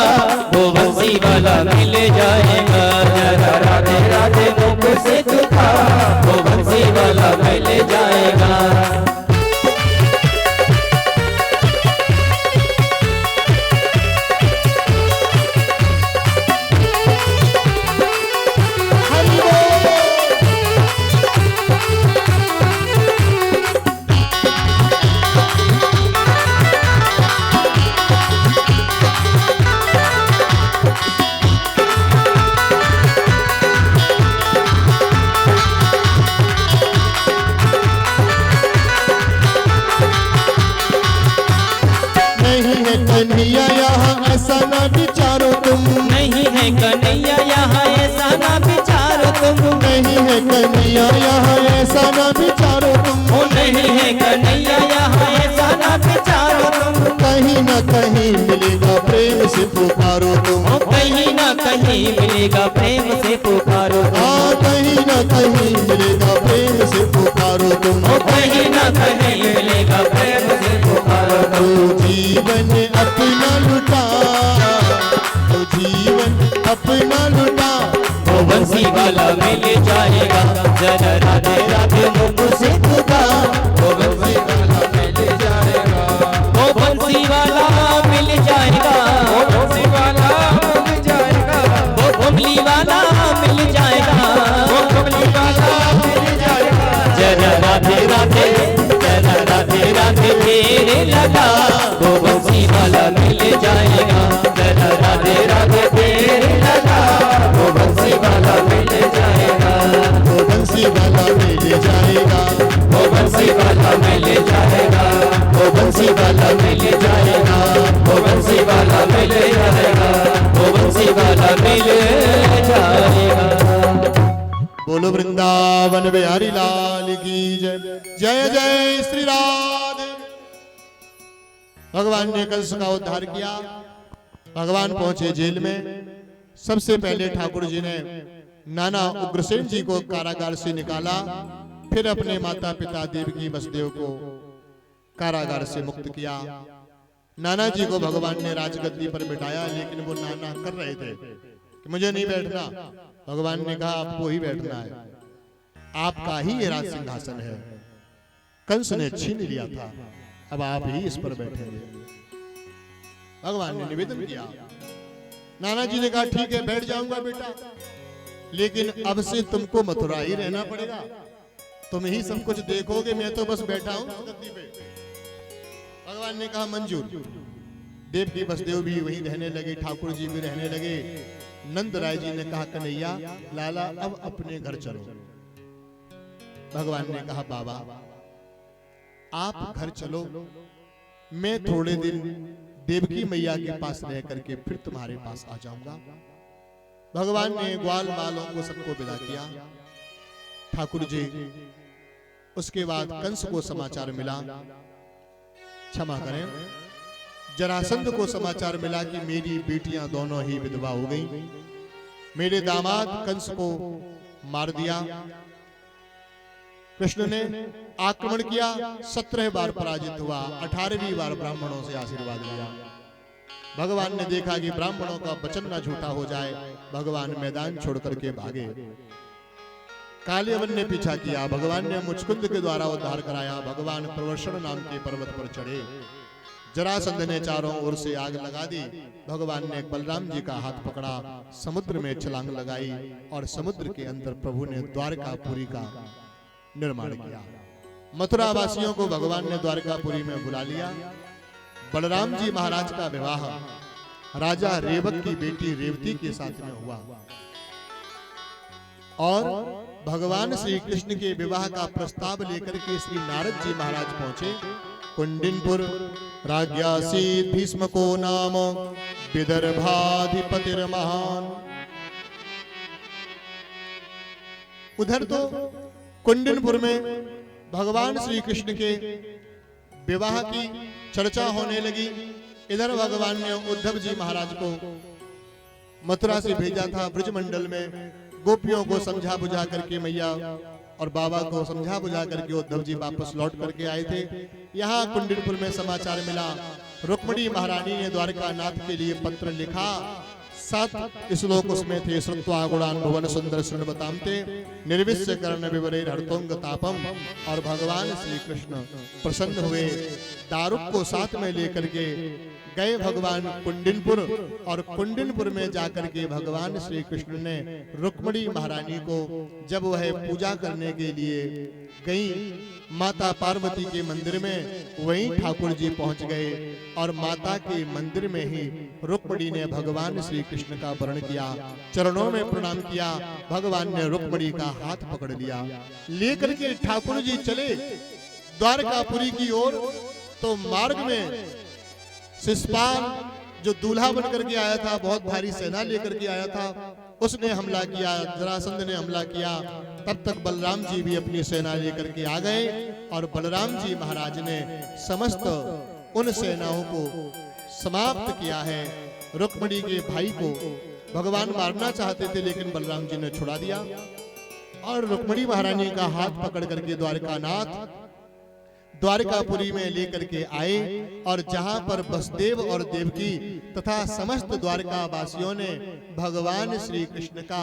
वो बंसी वाला मिल जाएगा। जरा राधे राधे मुख से तू गा, वो बंसी वाला मिल जाएगा। कन्हैया यहाँ ऐसा न विचारो तुम, ओ नहीं है कन्हैया यहाँ ऐसा ना विचारो तुम, कहीं न कहीं मिलेगा प्रेम से पुकारो तुम, ओ कहीं ना कहीं मिलेगा प्रेम से पुकारो तुम, हाँ कहीं न कहीं मिलेगा प्रेम से पुकारो तुम। ओ कहीं ना कहीं मिलेगा प्रेम से पुकारो तुम। तो जीवन अपना लुटा, तो जीवन अपना लुटा, वो बंसी वाला मिल जाएगा, जरा राधे राधे मुख से पुकार, वो बंसी वाला मिल जाएगा, वो बंसी वाला मिल जाएगा, वो बंसी वाला मिल जाएगा, वो कमली वाला मिल जाएगा, वो कमली वाला मिल जाएगा। जरा राधे राधे, जरा राधे राधे तेरे लगा, वो बंसी वाला मिल जाएगा, जरा राधे राधे तेरे लगा, वो बंसी वाला मिल जाएगा, वो बंसी वाला मिल जाएगा, वो बंसी वाला मिल जाएगा, वो बंसी वाला मिल जाएगा, वो बंसी वाला मिल जाएगा, वो बंसी वाला मिल जाएगा। बोलो वृंदावन बिहारी लाल की जय। जय जय श्री राधे। भगवान ने कंस का उद्धार किया। भगवान पहुंचे जेल में। सबसे पहले ठाकुर जी ने नाना उग्रसेन जी को कारागार से निकाला, फिर अपने माता पिता देवकी वसुदेव को कारागार से मुक्त किया। नाना जी को भगवान ने राजगद्दी पर बिठाया, लेकिन वो नाना कर रहे थे कि मुझे नहीं बैठना। भगवान ने कहा आपको ही बैठना है, आपका ही ये राज सिंहासन है, कंस ने छीन लिया था, अब आप ही इस पर बैठेंगे। भगवान ने निवेदन किया। नाना जी ने कहा ठीक है बैठ जाऊंगा बेटा, लेकिन अब से तुमको मथुरा ही रहना पड़ेगा, तुम ही सब कुछ देखोगे, मैं तो बस बैठा हूं गद्दी पे। भगवान ने कहा मंजूर। देवकी वसुदेव भी वहीं रहने लगे, ठाकुर जी भी रहने लगे। नंद राय जी ने कहा कन्हैया लाला अब अपने घर चलो। भगवान ने कहा बाबा आप घर चलो, मैं थोड़े दिन देवकी मैया के पास रह करके फिर तुम्हारे पास आ जाऊंगा। भगवान ने ग्वाल बालों को सबको विदा किया। ठाकुर जी उसके बाद कंस को समाचार मिला, क्षमा करें, जरासंध को समाचार मिला कि मेरी बेटियां दोनों ही विधवा हो गई, मेरे दामाद कंस को मार दिया। कृष्ण ने आक्रमण किया, 17 बार पराजित हुआ, 18वीं बार ब्राह्मणों से आशीर्वाद लिया। भगवान ने देखा कि ब्राह्मणों का वचन न झूठा हो जाए, भगवान मैदान छोड़ करके भागे। कालियवन ने पीछा किया, भगवान ने मुचकुंद के द्वारा उद्धार कराया। भगवान प्रवर्षण नाम के पर्वत पर चढ़े, जरासंध ने चारों ओर से आग लगा दी। भगवान ने बलराम जी का हाथ पकड़ा, समुद्र में छलांग लगाई और समुद्र के अंदर प्रभु ने द्वारकापुरी का निर्माण किया। मथुरा वासियों को भगवान ने द्वारकापुरी में बुला लिया। बलराम जी महाराज का विवाह राजा रेवक की बेटी रेवती के साथ में हुआ और भगवान श्री कृष्ण के विवाह का प्रस्ताव लेकर के श्री नारद जी महाराज पहुंचे। कुंडिनपुर राज्ञासीत भीष्म को नाम विदर्भाधिपतिर महान। उधर तो कुंडिनपुर में भगवान श्री कृष्ण के विवाह की चर्चा होने लगी। इधर भगवान ने उद्धव जी महाराज को मथुरा से भेजा था। ब्रजमंडल में गोपियों को समझा बुझा करके मैया और बाबा को समझा बुझा करके उद्धव जी वापस लौट करके आए थे। यहाँ कुंडिनपुर में समाचार मिला, रुक्मिणी महारानी ने द्वारका नाथ के लिए पत्र लिखा। 7 श्लोक उसमें थे। श्रुत्वा गुणान् भुवन सुंदर शृण्वतांते निर्विश्य कर्ण विवरेर हर्तोंग तापम। और भगवान श्री कृष्ण प्रसन्न हुए, दारुक को साथ में लेकर के गए भगवान कुंडिनपुर। और कुंडिनपुर में जाकर के भगवान श्री कृष्ण ने रुक्मिणी महारानी को जब वह पूजा करने के लिए गई माता पार्वती के मंदिर में, वहीं ठाकुर जी पहुंच गए और माता के मंदिर में ही रुक्मिणी ने भगवान श्री कृष्ण का वरण किया, चरणों में प्रणाम किया। भगवान ने रुक्मिणी का हाथ पकड़ लिया, लेकर के ठाकुर जी चले द्वारकापुरी की ओर। तो मार्ग में शिशुपाल जो दूल्हा बनकर के आया था, बहुत भारी सेना लेकर के आया था, उसने हमला किया, जरासंध ने हमला किया, तब तक बलराम जी भी अपनी सेना लेकर के आ गए और बलराम जी महाराज ने समस्त उन सेनाओं को समाप्त किया है। रुक्मिणी के भाई को भगवान मारना चाहते थे, लेकिन बलराम जी ने छुड़ा दिया और रुक्मिणी महारानी का हाथ पकड़ करके द्वारकानाथ द्वारकापुरी में लेकर के आए और जहां पर वसुदेव और देवकी तथा समस्त द्वारका वासियों ने भगवान श्री कृष्ण का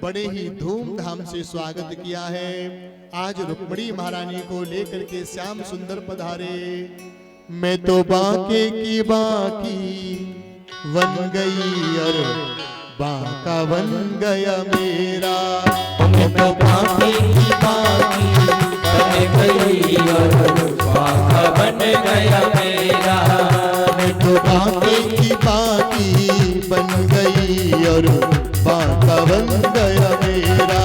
बड़े ही धूमधाम से स्वागत किया है। आज रुक्मिणी महारानी को लेकर के श्याम सुंदर पधारे। मैं तो बांके की बाकी बन गई और बांका बन गया मेरा। मैं तो बाकी की बाकी बन गई और बाका बन गया मेरा। मैं तो बांके की बाकी बन गई और बांका बन गया मेरा।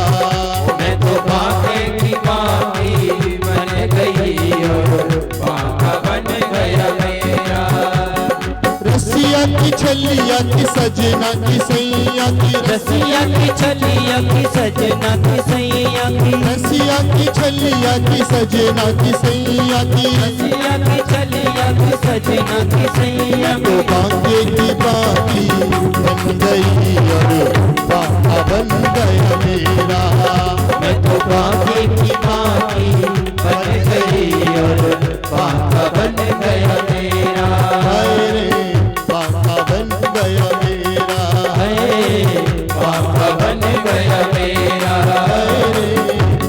मैं तो बाके की बाकी बन गई और बाका बन गया मेरा। रसिया की छलिया की सजना की सैया की रसिया की छलिया की सजना की सैया की रसिया की छलिया की सजना की सैया की रसिया की छलिया की सजना की सैया तो बांके की बाकी बन गई और बाका बन गया मेरा। मैं तो बाकी की बाकी बन गई और बाका बन गया मेरा। हाय रे बाका बन गया मेरा। है बाका बन गया मेरा। हाय रे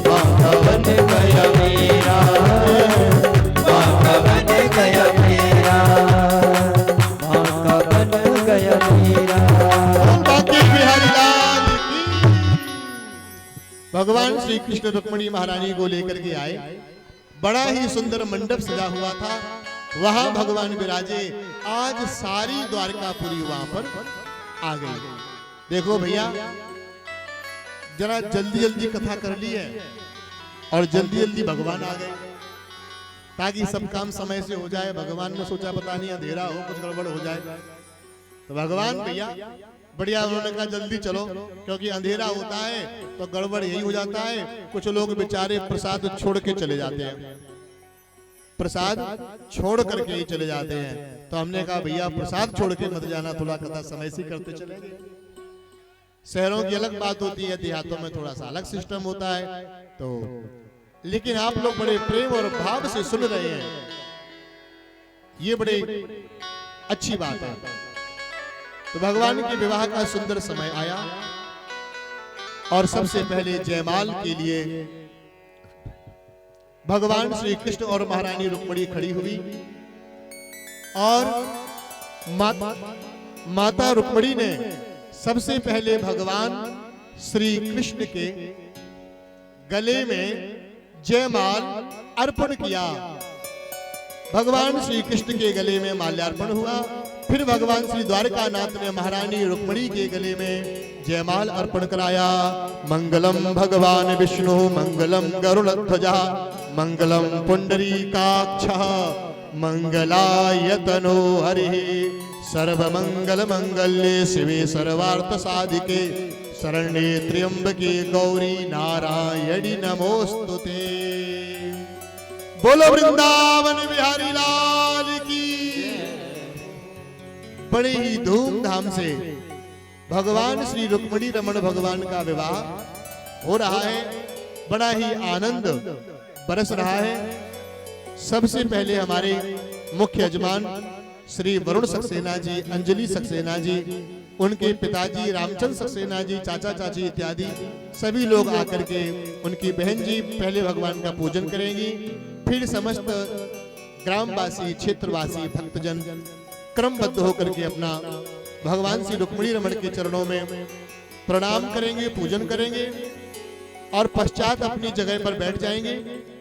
बाका बन गया मेरा। बाका बन गया मेरा। बाका बन गया मेरा। बांके बिहारी लाल की। भगवान श्री कृष्ण रुक्मिणी महारानी को लेकर के आए। बड़ा ही सुंदर मंडप सजा हुआ था, वहां भगवान विराजे। आज सारी द्वारकापुरी वहां पर आ गई। देखो भैया, जरा जल्दी जल्दी कथा कर ली है और जल्दी जल्दी भगवान आ गए ताकि सब काम समय से हो जाए। भगवान ने सोचा पता नहीं अंधेरा हो, कुछ गड़बड़ हो जाए, तो भगवान भैया बढ़िया उन्होंने कहा जल्दी चलो, क्योंकि अंधेरा होता है तो गड़बड़ यही हो जाता है। कुछ लोग बेचारे प्रसाद छोड़ के चले जाते हैं, प्रसाद छोड़ करके ही चले जाते हैं। तो हमने कहा भैया प्रसाद छोड़ के मत जाना, थोड़ा कथा समय से करते चलेंगे। शहरों की अलग बात होती है, देहातों में थोड़ा सा अलग सिस्टम होता है। तो लेकिन आप लोग बड़े प्रेम और भाव से सुन रहे हैं, ये बड़े अच्छी बात है। तो भगवान के विवाह का सुंदर समय आया और सबसे पहले जयमाल के लिए भगवान श्री कृष्ण और महारानी रुक्मिणी खड़ी हुई और माता रुक्मिणी ने सबसे पहले भगवान श्री कृष्ण के गले में जयमाल अर्पण किया। भगवान श्री कृष्ण के गले में माल्यार्पण हुआ। फिर भगवान श्री द्वारकानाथ ने महारानी रुक्मिणी के गले में जयमाल अर्पण कराया। मंगलम भगवान विष्णु मंगलम गरुड़ध्वजा मंगलम पुंडरीकाक्षः मंगलाय तनो हरिः सर्वमंगल मंगल्ये शिवे सर्वार्थ साधिके शरण्ये त्र्यंबके गौरी नारायणी नमोस्तुते। बोलो वृंदावन बिहारी लाल की। बड़े ही धूमधाम से भगवान श्री रुक्मिणी रमण भगवान का विवाह हो रहा है। बड़ा ही आनंद बरस रहा है। सबसे पहले हमारे मुख्य यजमान श्री वरुण सक्सेना जी, अंजलि सक्सेना जी, उनके पिताजी रामचंद्र सक्सेना जी, चाचा चाची इत्यादि सभी लोग आकर के उनकी बहन जी पहले भगवान का पूजन करेंगी। फिर समस्त ग्रामवासी, क्षेत्रवासी, भक्तजन क्रमबद्ध होकर के अपना भगवान श्री रुक्मिणी रमण के चरणों में प्रणाम करेंगे, पूजन करेंगे और पश्चात अपनी जगह पर बैठ जाएंगे।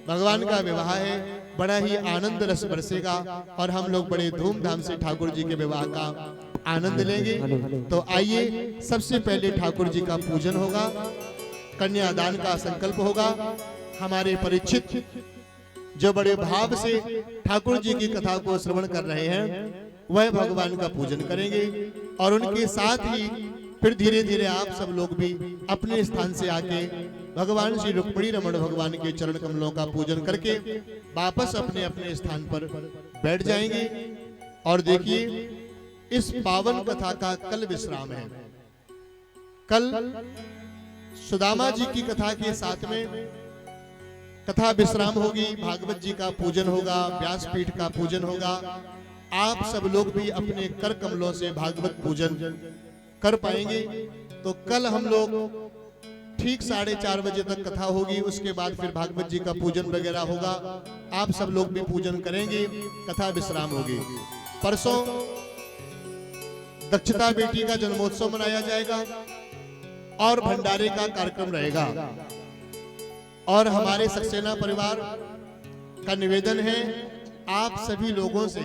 भगवान का विवाह है, बड़ा ही आनंद रस बरसेगा और हम लोग बड़े धूमधाम से ठाकुर जी के विवाह का आनंद लेंगे। तो आइए, सबसे पहले ठाकुर जी का पूजन होगा, कन्यादान का संकल्प होगा। हमारे परीक्षित जो बड़े भाव से ठाकुर जी की कथा को श्रवण कर रहे हैं, वह भगवान का पूजन करेंगे और उनके साथ ही फिर धीरे धीरे आप सब लोग भी अपने स्थान से आके भगवान श्री रुक्मिणी रमण भगवान के चरण कमलों का पूजन करके वापस अपने अपने स्थान पर बैठ जाएंगे। और देखिए, इस पावन कथा का कल विश्राम है। कल सुदामा जी की कथा के साथ में कथा विश्राम होगी, भागवत जी का पूजन होगा, व्यासपीठ का पूजन होगा। आप सब लोग भी अपने कर कमलों से भागवत पूजन कर पाएंगे। तो कल हम लोग ठीक 4:30 बजे तक कथा होगी, उसके बाद फिर भागवत जी का पूजन वगैरह होगा। आप सब लोग भी पूजन करेंगे, कथा विश्राम होगी। परसों दक्षता बेटी का जन्मोत्सव मनाया जाएगा और भंडारे का कार्यक्रम रहेगा। और हमारे सक्सेना परिवार का निवेदन है, आप सभी लोगों से,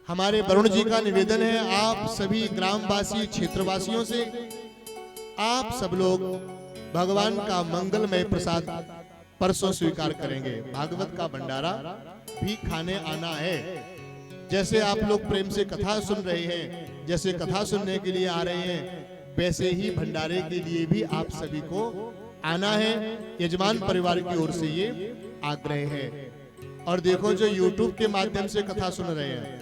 हमारे वरुण जी का निवेदन है, आप सभी ग्रामवासी क्षेत्रवासियों से, आप सब लोग भगवान का मंगलमय प्रसाद परसों स्वीकार करेंगे। भागवत का भंडारा भी खाने आना है। जैसे आप लोग प्रेम से कथा सुन रहे हैं, जैसे कथा सुनने के लिए आ रहे हैं, वैसे ही भंडारे के लिए भी आप सभी को आना है। यजमान परिवार की ओर से ये आग्रह है। और देखो, जो YouTube के माध्यम से कथा सुन रहे हैं,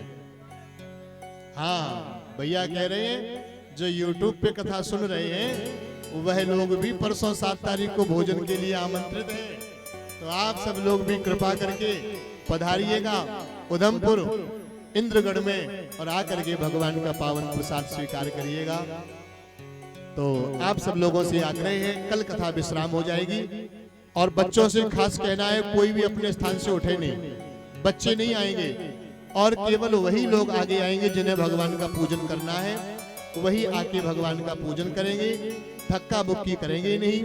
हाँ भैया कह रहे हैं, जो YouTube पे कथा सुन रहे हैं वह लोग भी परसों 7 तारीख को भोजन के लिए आमंत्रित हैं। तो आप सब लोग भी कृपा करके पधारिएगा उधमपुर इंद्रगढ़ में और आकर के भगवान का पावन प्रसाद स्वीकार करिएगा। तो आप सब लोगों से आग्रह है, कल कथा विश्राम हो जाएगी। और बच्चों से खास कहना है, कोई भी अपने स्थान से उठे नहीं, बच्चे नहीं आएंगे और केवल वही लोग आगे आएंगे जिन्हें भगवान का पूजन करना है, वही आके भगवान का पूजन करेंगे। धक्का बुक्की करेंगे नहीं,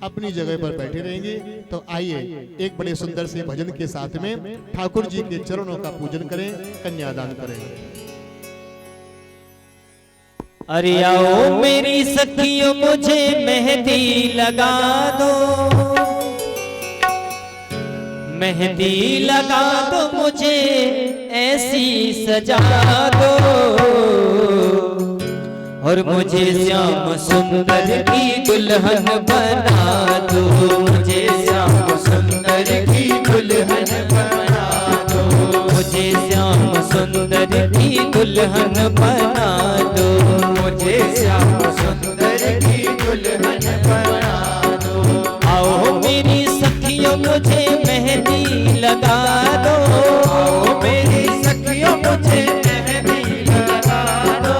अपनी जगह पर बैठे रहेंगे। तो आइए एक बड़े सुंदर से भजन के साथ में ठाकुर जी के चरणों का पूजन करें, कन्यादान करें। अरे आओ मेरी सखियों, मुझे मेहंदी लगा दो, मेहंदी लगा दो, मुझे ऐसी सजा दो, और मुझे श्याम सुंदर की दुल्हन बना दो, मुझे श्याम सुंदर की दुल्हन बना दो, मुझे श्याम सुंदर की दुल्हन बना दो, मुझे श्याम सुंदर की दुल्हन बना दो। आओ मेरी सखियों, मुझे मेहंदी लगा दो, आओ मेरी सखियों, मुझे मेहंदी लगा दो,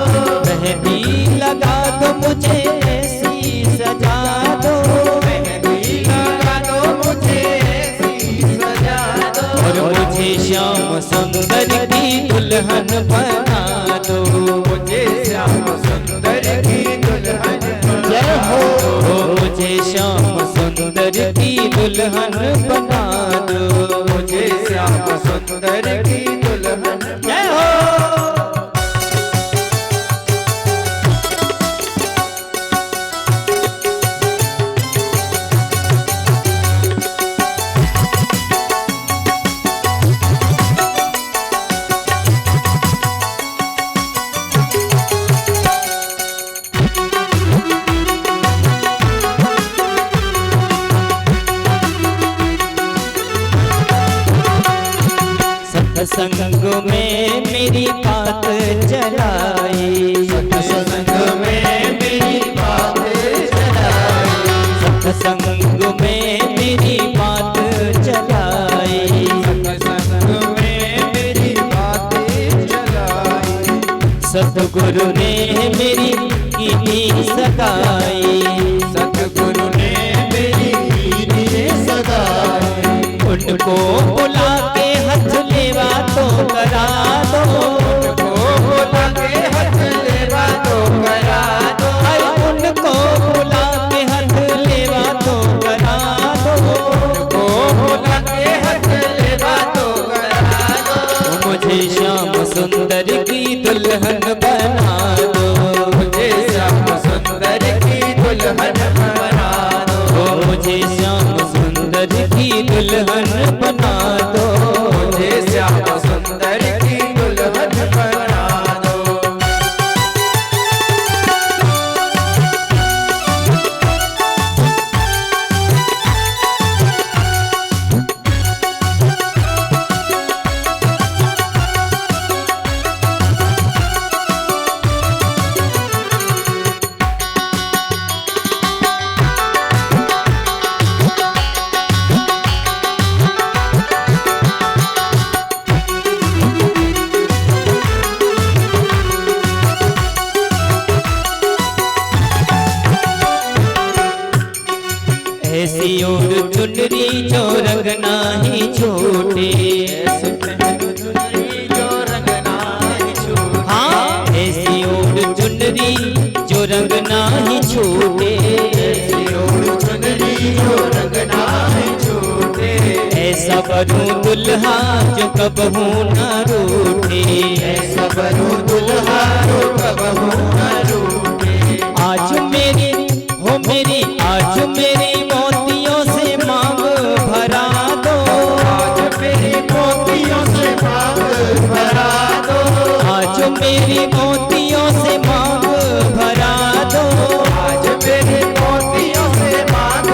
मेहंदी लगा दो, मुझे ऐसी सजा दो, मेहंदी लगा दो, मुझे ऐसी सजा दो, और मुझे श्याम सुंदर की दुल्हन बना दो, मुझे श्याम सुंदर की दुल्हन बना दो, मुझे श्याम सुंदर की दुल्हन बना दो, मुझे श्याम सुंदर की दुल्हन जय हो। सत्संग में मेरी बात चलाई, सत्संग में मेरी बात चलाई, सत्संग में मेरी बात चलाई, सत्संग में मेरी बात चलाई, सतगुरु ने मेरी कीनी सगाई, सतगुरु ने मेरी कीनी सगाई, उनको बुला के हथ लेवा तो करा दो, उनको बुला के हथ लेवा तो करा दो, उनको बुला के हथ लेवा तो करा दो, उनको बुला के हथ लेवा तो करा दो, मुझे श्याम सुंदर की दुल्हन बना दो, मुझे श्याम सुंदर की दुल्हन बना दो, मुझे श्याम सुंदर की दुल्हन बना दो, मुझे श्याम सुंदर की दुल्हन बना दो। ऐसी ओढ़ चुनरी जो रंग नाही छूटे, ऐसी पहन चुनरी जो रंग नाही छूटे। हाँ ऐसी ओढ़ चुनरी जो रंग नाही छूटे, ऐसी ओढ़ चुनरी जो रंग नाही छूटे। ऐसा बनूं दुल्हा जो कबहू न रूठे, ऐसा बनूं दुल्हा जो कबहू न रूठे। आज मेरी हो मेरी आज मेरी मोतियों से मांग भरा दो, आज मेरी मोतियों से मांग भरा दो। आज मेरी मोतियों से मांग भरा दो, आज मेरी मोतियों से मांग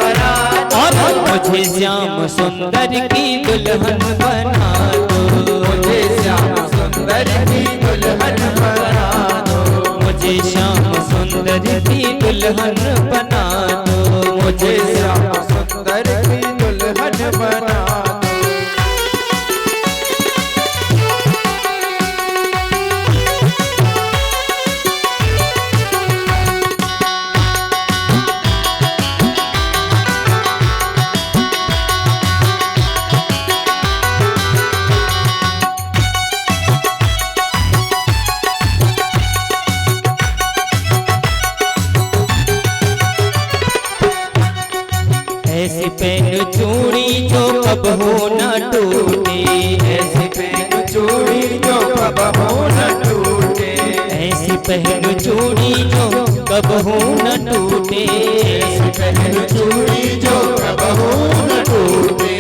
भरा दो। और मुझे श्याम सुंदर की दुल्हन बना दो, मुझे श्याम सुंदर की दुल्हन बना दो। मुझे श्याम सुंदर की दुल्हन बना दो, मुझे श्याम सुंदर की दुल्हन बना दो। ऐसी पहन चूड़ी जो कबहू न टूटे, ऐसी पहन चूड़ी जो कबहू न टूटे। ऐसी पहन चूड़ी जो कबहू न टूटे, ऐसी पहन चूड़ी जो कबहू न टूटे।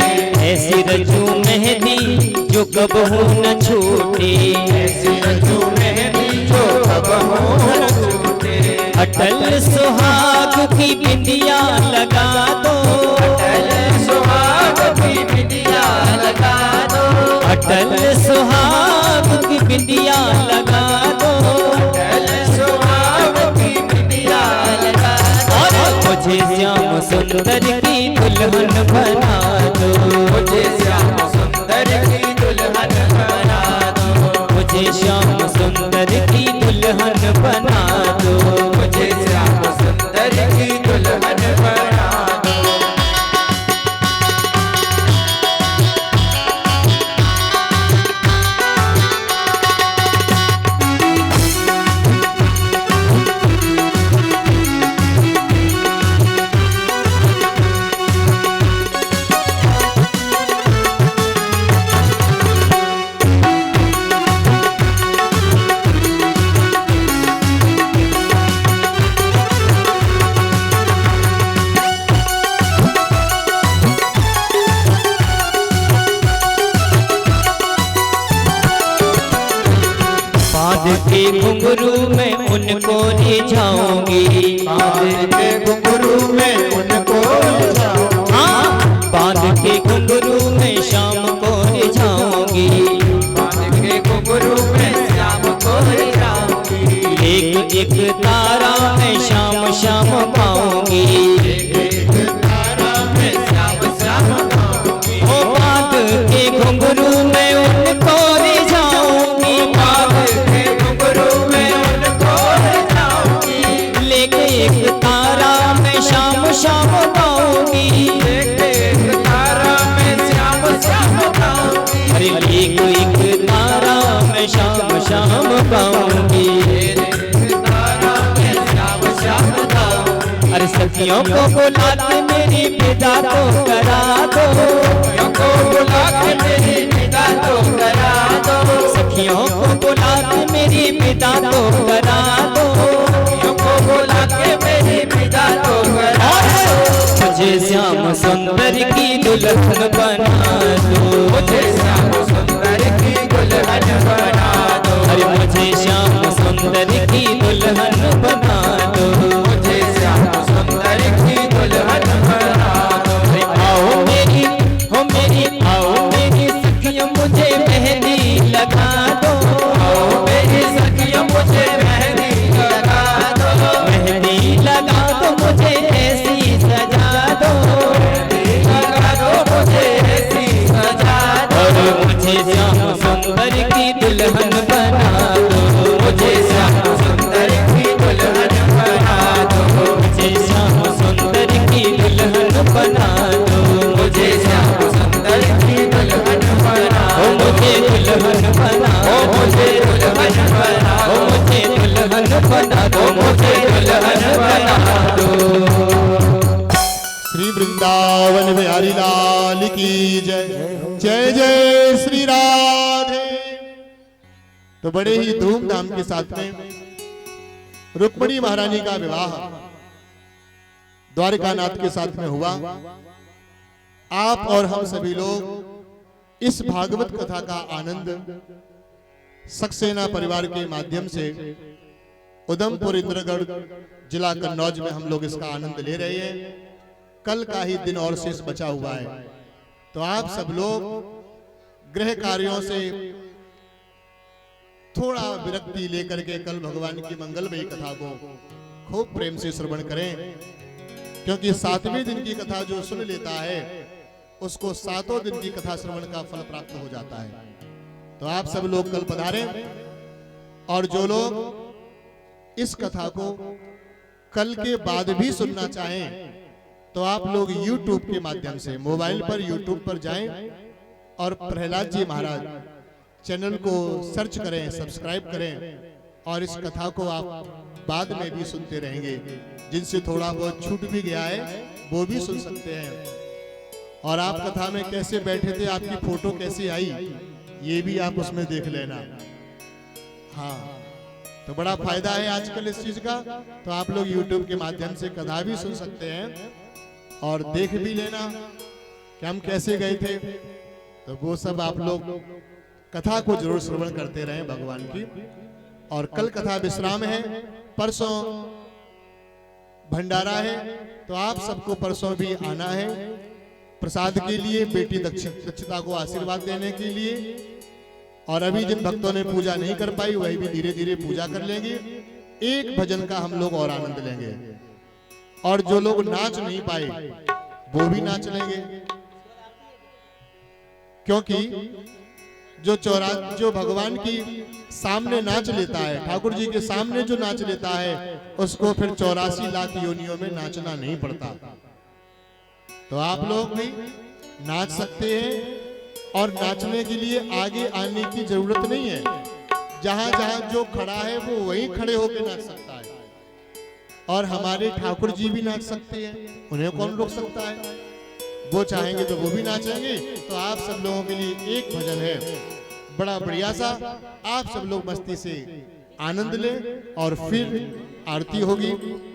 ऐसी रजू मेहंदी जो कबहू न छूटे, ऐसी रजू मेहंदी जो कबहू न छूटे। अटल सुहाग की बिंदिया लगा दो, अटल सुहाग की बिंदिया लगा दो। अटल सुहाग की बिंदिया लगा दो, अटल सुहाग की बिंदिया लगा दो। और मुझे श्याम सुंदर की दुल्हन बना दो, मुझे श्याम सुंदर की दुल्हन बना दो। मुझे श्याम सुंदर की दुल्हन बना दो, मुझे श्याम सुंदर की दुल्हन बना दो। बांध के घुंघरू में उनको रिझाऊंगी, बांध के घुंघरू में उनको रिझाऊंगी। हाँ बांध के घुंघरू में शाम को रिझाऊंगी, बांध के घुंघरू में श्याम को रिझाऊंगी। एक एक तारा मैं शाम शाम पाऊंगी, एक तारा में श्याम श्याम पाऊंगी। ओ बांध के घुंघरू में उनको रिझाऊंगी, बांध के घुंघरू में उनको रिझाऊंगी। लेके एक तारा मैं शाम शाम पाऊंगी, एक तारा में श्याम श्याम पाऊंगी। अरे एक तारा मैं शाम शाम पाऊंगी। अरे सखियों को बुला के मेरी विदा तो करा दो, सखियों को बुला के मेरी विदा तो करा दो। सखियों को बुला के मेरी विदा तो करा दो, सखियों को बुला के मेरी विदा तो करा दो। मुझे श्याम सुंदर की दुल्हन बना दो, मुझे श्याम सुंदर की दुल्हन बना दो। अरे मुझे श्याम सुंदर की दुल्हन बना दो, मुझे श्याम सुंदर की दुल्हन बना दो। आओ मेरी हो मेरी आओ मेरी सखियों मुझे मेहंदी लगा दो, आओ मेरी सखियों मुझे मेहंदी लगा दो। मेहंदी लगा दो मुझे ऐसी सजा दो, मेहंदी लगा दो मुझे ऐसी सजा दो। और मुझे श्याम सुंदर की दुल्हन बना दो, वृंदावन बिहारी लाल की जय। जय जय श्री राधे। तो बड़े ही धूमधाम के साथ में रुक्मिणी महारानी का विवाह द्वारिकानाथ के साथ में हुआ। आप और हम सभी लोग इस भागवत कथा का आनंद सक्सेना परिवार के माध्यम से उधमपुर इंद्रगढ़ जिला कन्नौज में हम लोग इसका आनंद ले रहे हैं। कल का ही दिन और शेष बचा हुआ है, तो आप सब लोग गृह कार्यों से थोड़ा विरक्ति लेकर के कल भगवान की मंगलमयी कथा को खूब प्रेम से श्रवण करें, क्योंकि 7वें दिन की कथा जो सुन लेता है उसको 7 दिन की कथा श्रवण का फल प्राप्त हो जाता है। तो आप सब लोग कल पधारें, और जो लोग इस कथा को कल के बाद भी सुनना चाहें तो आप लोग YouTube के माध्यम से मोबाइल पर YouTube पर जाएं और प्रहलाद जी महाराज चैनल को सर्च करें, सब्सक्राइब करें, और इस कथा को आप बाद में भी सुनते रहेंगे। जिनसे थोड़ा बहुत छूट भी गया है वो भी सुन सकते हैं। और आप कथा में कैसे बैठे थे, आपकी फोटो कैसे आई, ये भी आप उसमें देख लेना। हाँ, तो बड़ा फायदा है आजकल इस चीज का। तो आप लोग YouTube के माध्यम से कथा भी सुन सकते हैं और देख भी लेना कि हम कैसे गए थे। तो वो सब आप लोग कथा को जरूर श्रवण करते रहें भगवान की। और कल कथा विश्राम है, परसों भंडारा है, तो आप सबको परसों भी आना है प्रसाद के लिए, बेटी दक्षिता को आशीर्वाद देने के लिए। और अभी जिन भक्तों ने पूजा नहीं कर पाई वही भी धीरे धीरे पूजा कर लेंगे। एक भजन का हम लोग और आनंद लेंगे, और जो लोग नाच नहीं पाए वो भी नाच लेंगे, क्योंकि जो भगवान की सामने नाच लेता है, ठाकुर जी के सामने जो नाच लेता है उसको फिर 84 लाख योनियों में नाचना नहीं पड़ता। तो आप लोग भी नाच सकते हैं, और नाचने के लिए आगे आने की जरूरत नहीं है। जहां जहां जो खड़ा है वो वहीं खड़े होकर नाच सकता है। और हमारे ठाकुर जी भी नाच सकते हैं, उन्हें कौन रोक सकता है। वो चाहेंगे तो वो भी नाचेंगे। तो आप सब लोगों के लिए एक भजन है बड़ा बढ़िया सा, आप सब लोग मस्ती से आनंद लें, और फिर आरती होगी,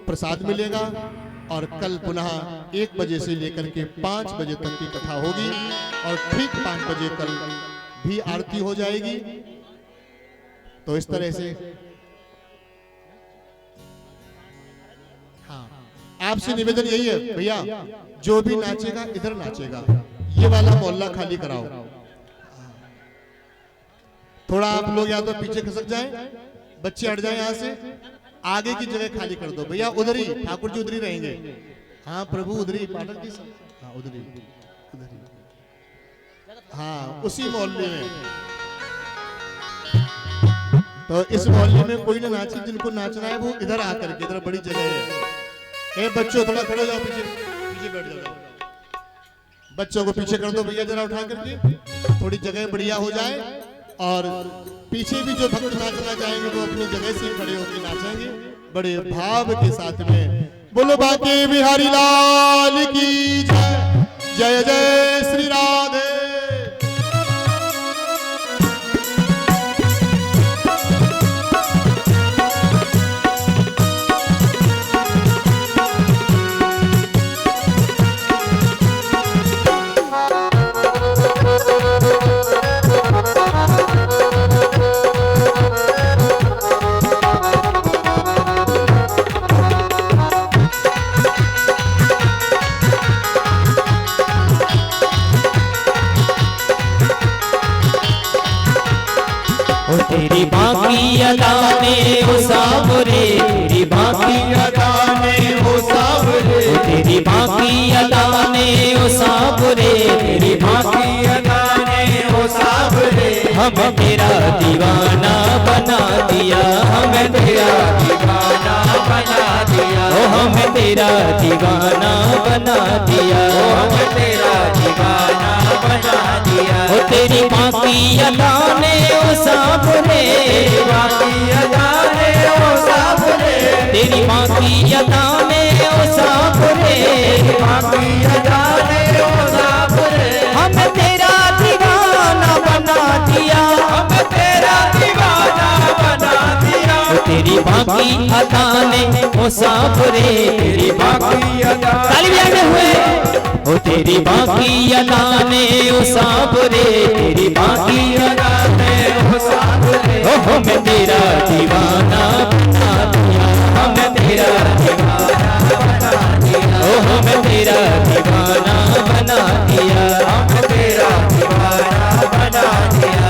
प्रसाद मिलेगा, और कल पुनः 1 बजे से लेकर के 5 बजे तक की कथा होगी, और ठीक 5 बजे कल भी आरती हो जाएगी। तो इस तरह से हाँ, आपसे निवेदन यही है भैया, जो भी नाचेगा इधर नाचेगा, ये वाला मोहल्ला खाली कराओ। थोड़ा आप लोग या तो पीछे खसक जाएं, बच्चे हट जाएं यहाँ से, आगे की जगह खाली कर दो भैया। उधर ही ठाकुर जी उधर ही रहेंगे। हाँ प्रभु उधर ही, पाटन की हाँ उधर ही, हाँ उसी मोहल्ले में। तो इस मोहल्ले में कोई ना नाचे, जिनको नाचना है वो इधर आकर के, इधर बड़ी जगह है। ए बच्चों थोड़ा खड़े हो जाओ, पीछे पीछे बैठ जाओ, बच्चों को पीछे कर दो भैया जरा उठा करके, थोड़ी जगह बढ़िया हो जाए। और पीछे भी जो भक्त नाचना चाहेंगे वो अपनी जगह से खड़े होकर नाचेंगे बड़े भाव के साथ में। बोलो बाके बिहारी लाल की जय। जय जय श्री राधे। तेरी बाकी अदाने हो सावरे, तेरी बाकी अदाने हो सावरे, तेरी बाकी अदाने हो सावरे, तेरी बाकी अदाने हो सावरे। हमें तेरा दीवाना बना दिया, हमें तेरा दीवाना बना दिया, ओ हमें तेरा दीवाना बना दिया, ओ हमें तेरा दीवाना बना दिया। ओ तेरी बाकी अदाने ओ सावरे, बाकी अदाने ओ सावरे, तेरी माँ की अदा में ओ सापुरे, माँ की अदा ने ओ सापुरे, हमें तेरा दीवाना बना दिया, हमें तेरा दीवाना बना दिया। तेरी माँ की अदा ने ओ सापुरे, तेरी माँ की अदा ताली बजाते हुए ओ तेरी माँ की अदा ने ओ सापुरे, तेरी माँ की अदा ने ओ सापुरे, ओ हमें तेरा दीवाना बना दिया, हमें तेरा दीवाना बना दिया, ओ हमें तेरा दीवाना बना दिया, हमें तेरा दीवाना बना दिया।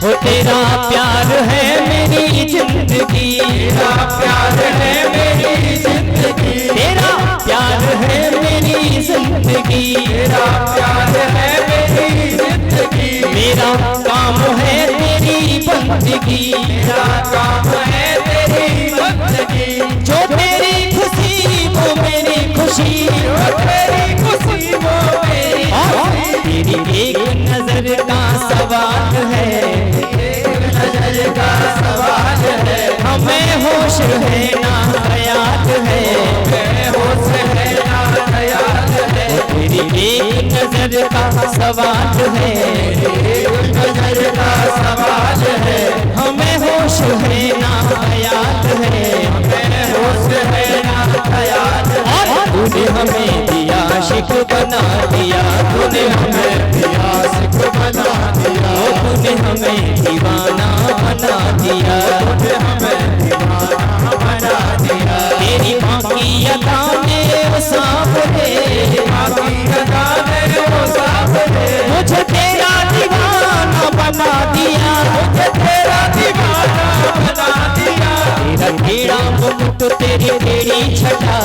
ओ तेरा प्यार है मेरी जिंदगी, तेरा प्यार है मेरी जिंदगी, तेरा प्यार है मेरी जिंदगी, तेरा प्यार है मेरी जिंदगी, मेरा काम है तेरी बंदगी, मेरा काम है तेरी बंदगी, जो तेरी खुशी वो मेरी खुशी, जो तेरी खुशी वो मेरी खुशी। तेरी एक नजर का सवाल है, एक नजर का सवाल है, हमें होश है ना ख्याल है, हमें होश है ना ख्याल है। तेरी एक नजर का सवाल है, एक नजर का सवाल है, हमें होश है ना ख्याल है, हमें होश है ना ख्याल है। तूने हमें दिया शिक बना दिया, तूने हमें दिया शिक बना दिया, तूने हमें दीवाना बना दिया, तूने हमें दीवाना बना दिया। तेरी माँ की अदा में वो सापुरे, माँ की अदा ने ओ सापुरे, मुझे तेरा दीवाना बना दिया, मुझे तेरा दीवाना बना दिया। तेरा टेढ़ा मुकुट तेरी टेढ़ी छटा,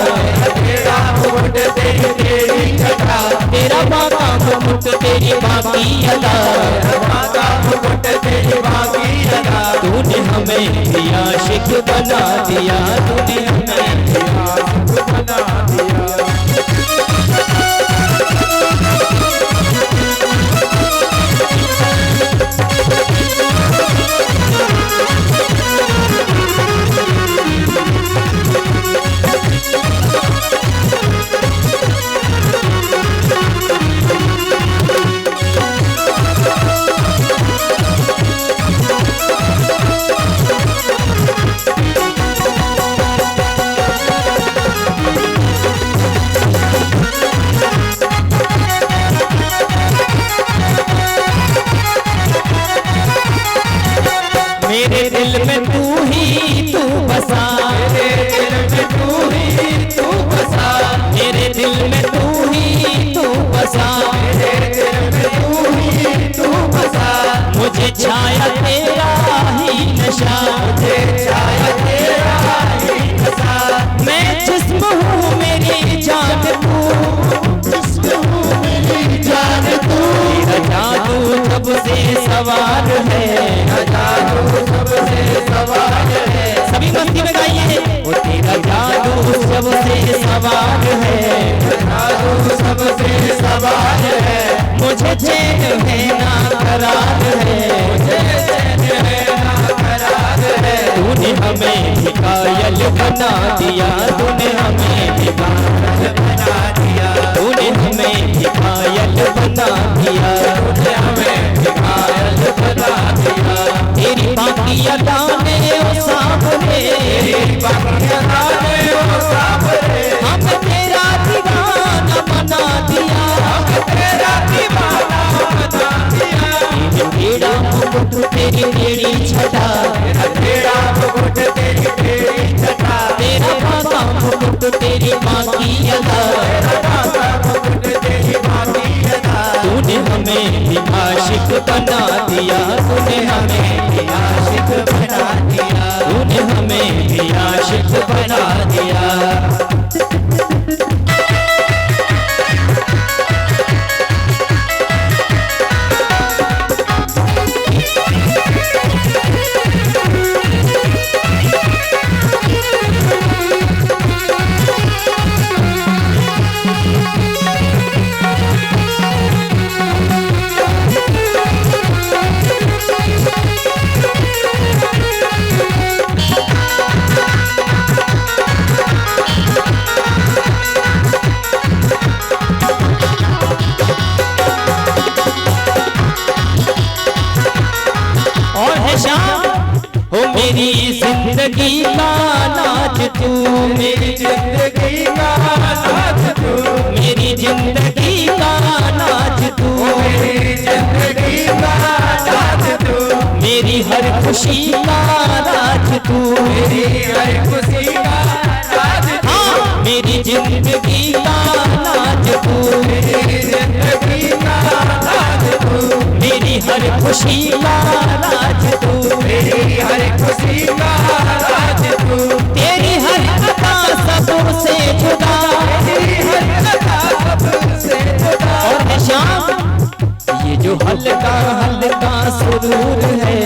तेरा मुकुट तेरी टेढ़ी छटा, तेरा बाका मुकुट तेरी बाकी अदा, माता मुकुट तेरी बाकी अदा। तूने हमें दिया शिक बना दिया, तूने हमें दिया सुख बना दिया। मेरे दिल में तू ही तू बसा, मेरे दिल में तू ही तू बसा, मेरे दिल में तू ही तू बसा, मेरे दिल में तू ही तू बसा। मुझे छाया तेरा ही नशा, मुझे छाया तेरा ही नशा, मैं जिस्म हूँ मेरी जान तू, जिस्म हूँ मेरी जान तू। तेरा जादू सबसे सवार है, जादू सबसे सवार है, सभी मस्ती में गाइए, वो तेरा जादू सबसे सवार है, जादू सबसे सवार है। मुझे चैन है ना करार है, मुझे चैन है ना करार है। तूने हमें भी कायल बना दिया, तूने हमें भी कायल बना दिया, तूने हमें भी कायल बना दिया, तूने हमें घायल बना दिया। तेरी बाकी अदा ने ओ सापुरे, तेरी बाकी अदा ने ओ सापुरे, हम तेरा दीवाना बना दिया, हमें तेरा दीवाना बना दिया। तेरी टेढ़ा मुकुट तेरी टेढ़ी छटा, तेरा टेढ़ा मुकुट तेरी टेढ़ी छटा, तेरा बाका मुकुट तेरी बाकी अदा, तेरा बाका मुकुट तेरी बाकी अदा। तूने हमें भी आशिक बना दिया, तूने हमें भी आशिक बना दिया, तूने हमें भी आशिक बना दिया। मेरी जिंदगी का नाज तू, मेरी जिंदगी का नाज तू, मेरी जिंदगी का नाज तू, मेरी जिंदगी का नाज तू, मेरी हर खुशी का राज तू, मेरी हर खुशी का राज तू, हाँ मेरी जिंदगी का नाज तू, मेरी जिंदगी का नाज तू, मेरी हर खुशी का राज तू, मेरी हर खुशी का राज तू, तेरी हर अता सबसे जुदा, तेरी हर अता सबसे जुदा। और शाम ये जो हल्का हल्का सुरूर है,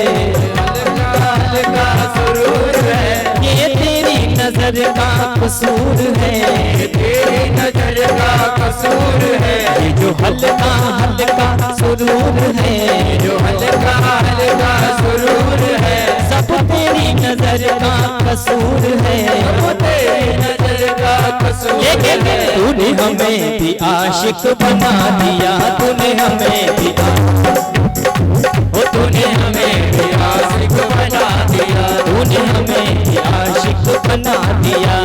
हल्का हल्का सुरूर है, ये तेरी नजर का कसूर है, ये तेरी नजर का कसूर है, ये जो हल्का हल्का सुरूर है, जो हल्का हल्का सुरूर है, सब तेरी नजर का कसूर है। वो तेरी नजर का कसूर लेकिन है। तूने हमें भी आशिक बना दिया, तूने हमें भी वो तूने हमें भी आशिक बना दिया, तूने हमें भी आशिक बना दिया,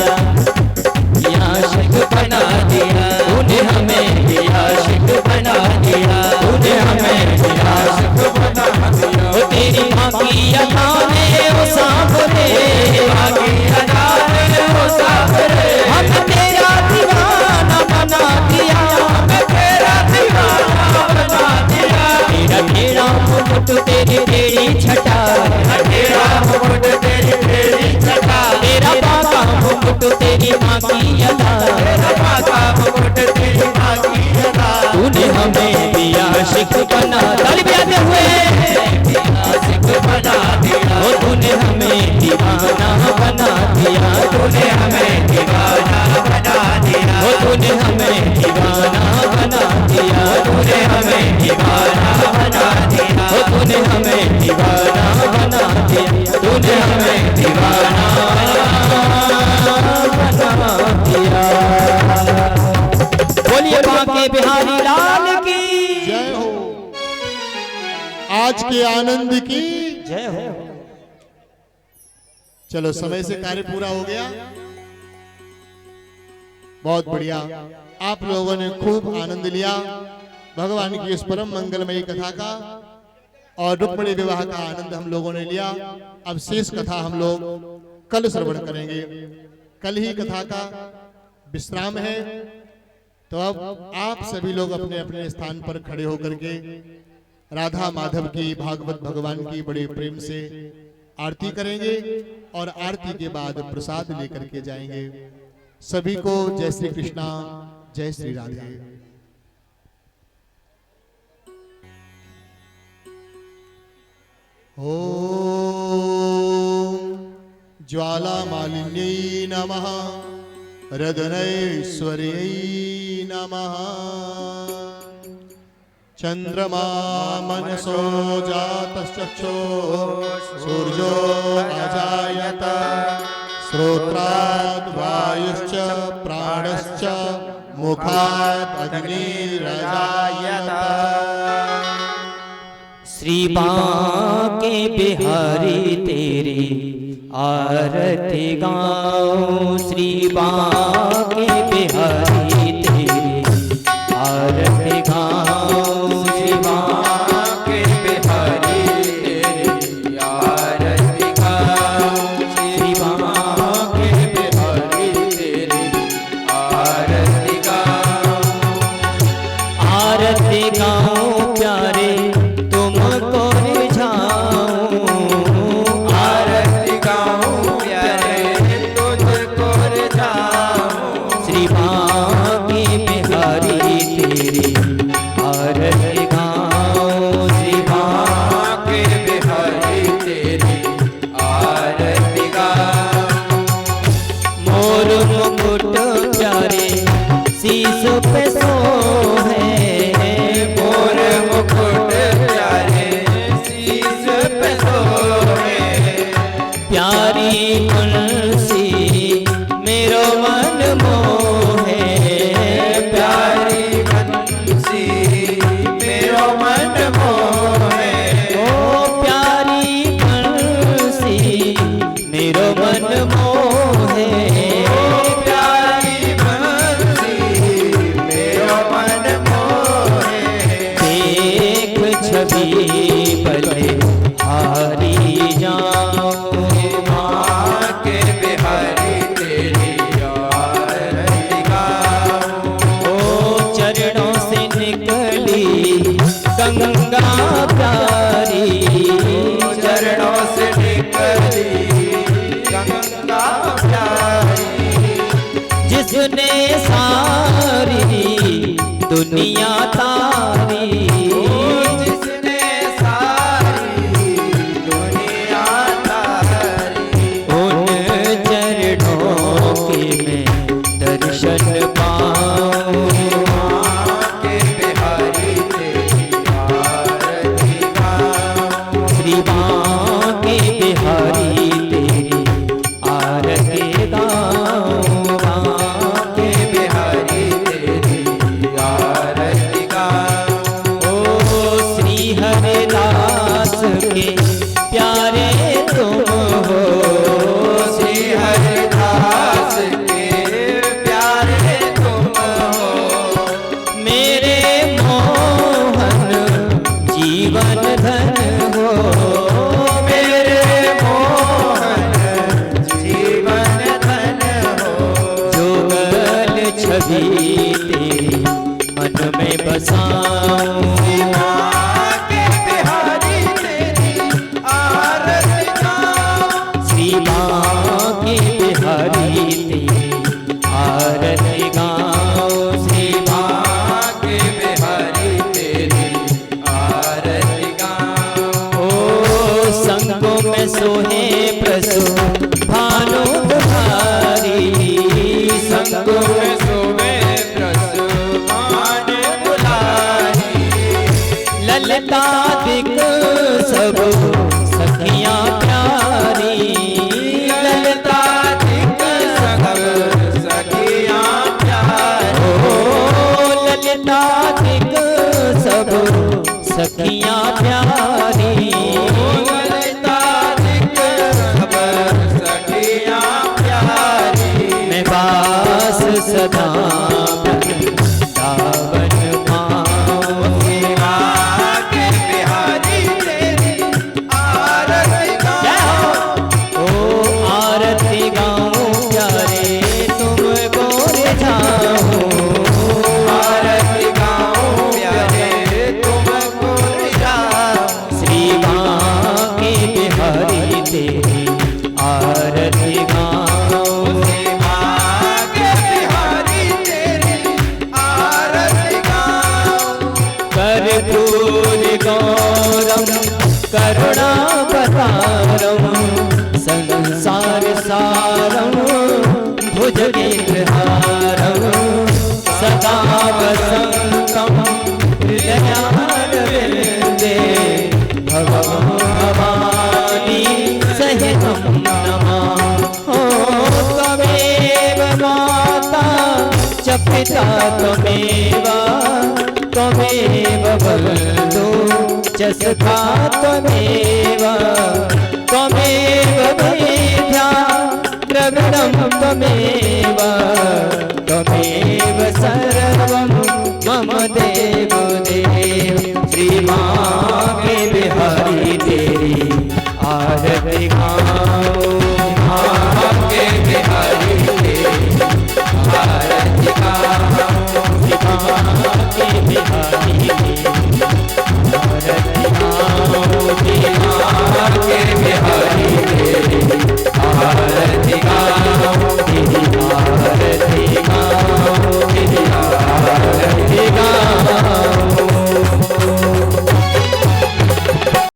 आशिक बना दिया, तूने हमें भी आशिक बना दिया, तूने हमें भी आशिक बना दिया। वो तेरी बाकी अदाएं वो सामने, बाकी अदाएं वो सामने, हम तेरा दीवाना बना दिया, हमें तेरा दीवाना बना दिया। तेरा तेरा मुकुट तेरी तेरी छटा, तेरा मुकुट तेरी तेरी छटा, तेरा बाका मुकुट तेरी माँ की अदा, तेरा माथा मुकुट तेरी माँ की अदा। तूने हमें भी आशिक बना, ताली बजाते हुए आशिक बना दिया, वो तूने हमें दीवाना बना दिया, तूने हमें दीवाना बना दिया, वो तूने हमें दीवाना बना दिया, तूने हमें दीवाना बना दिया, वो तूने हमें दीवाना बना दिया, तूने हमें दीवाना बना दिया। बोलिए बांके बिहारी लाल की जय हो। आज के आनंद की जय हो। चलो, समय से कार्य पूरा हो गया। बहुत बढ़िया, आप लोगों ने खूब आनंद लिया भगवान की इस परम मंगलमयी कथा का, और रुक्मिणी विवाह का आनंद हम लोगों ने लिया। अब शेष कथा हम लोग कल श्रवण करेंगे। कल ही कथा का विश्राम है। तो अब आप सभी लोग अपने अपने स्थान पर खड़े होकर के राधा माधव की, भागवत भगवान की बड़े प्रेम से आरती करेंगे, और आरती के बाद प्रसाद लेकर के जाएंगे। सभी को जय श्री कृष्णा, जय श्री राधे। ओम ज्वाला मालिन्यै नमः, रदनैश्वर्यै नमः। चंद्रमा मनसो जातश्चक्षो सूर्यो अजायत, श्रोत्राद् वायुश्च प्राणश्च मुखात् अग्निरजायत। श्री बांके बिहारी तेरी आरती गाऊं, श्री बांके बिहारी तेरी आरती गाऊं, श्री बांके बिहारी तेरी आरती गाऊं, श्री बांके बिहारी तेरी आरती गाऊं, आरती गाऊं प्यारे तुमको रिझाऊं, आरती गाऊं प्यारे तुझको रिझाऊं, जिसने सारी दुनिया तारी, जिसने सारी दुनिया तारी, उन चरणों के मैं दर्शन पाऊं। के बिहारी तेरी आरती गाऊं, श्री बांके बिहारी तेरी आरती गाऊं। के बिहारी तेरी आरती गाऊं। ओ श्री हरिदास के प्यारे तुम हो, श्री हरिदास के प्यारे तुम हो, मेरे मोहन जीवन धन हो। मेरे मोहन जीवन धन हो, जोगल छवि तेरी मन में बसाऊं। के बिहारी तेरी आरती गाऊं, श्री बांके बिहारी तेरी आरती गाऊं। श्री के बिहारी तेरी आरती गाऊं। ओ संगों में सोहे प्रसु भानु बुहारी, संगों में सोवे प्रसुमान बुलारी, ललता दिक सब सखियां प्यारी, ललता दिक सब सखियां प्यारी, ओ ललता दिक सब सखियां प्यारी। ललता दिक सब सखियां प्यारी, मैं बास सदा वृंदावन पाऊं। के बिहारी तेरी आरती गाऊं, ओ आरती गाऊं प्यारे तुमको रिझाऊं। आरती गाऊं प्यारे तुमको रिझाऊं, श्री बांके बिहारी तेरी आरती गाऊं। के बिहारी तेरी आरती गाऊं, कर्पूर गौरम करुणावतारम संसार सारम भुजगेन्द्रहारम सदा वसन्तं हृदयारविन्दे भवं भवानी सहितं नमामि। त्वमेव माता च पिता त्वमेव, त्वमेव बन्धु च सखा त्वमेव, त्वमेव वेद्या द्रविणं त्वमेव, त्वमेव सर्वं मम देवदेव। श्री बांके बिहारी तेरी आरती गाऊं। के बिहारी तेरी आरती गाऊं, श्री बांके बिहारी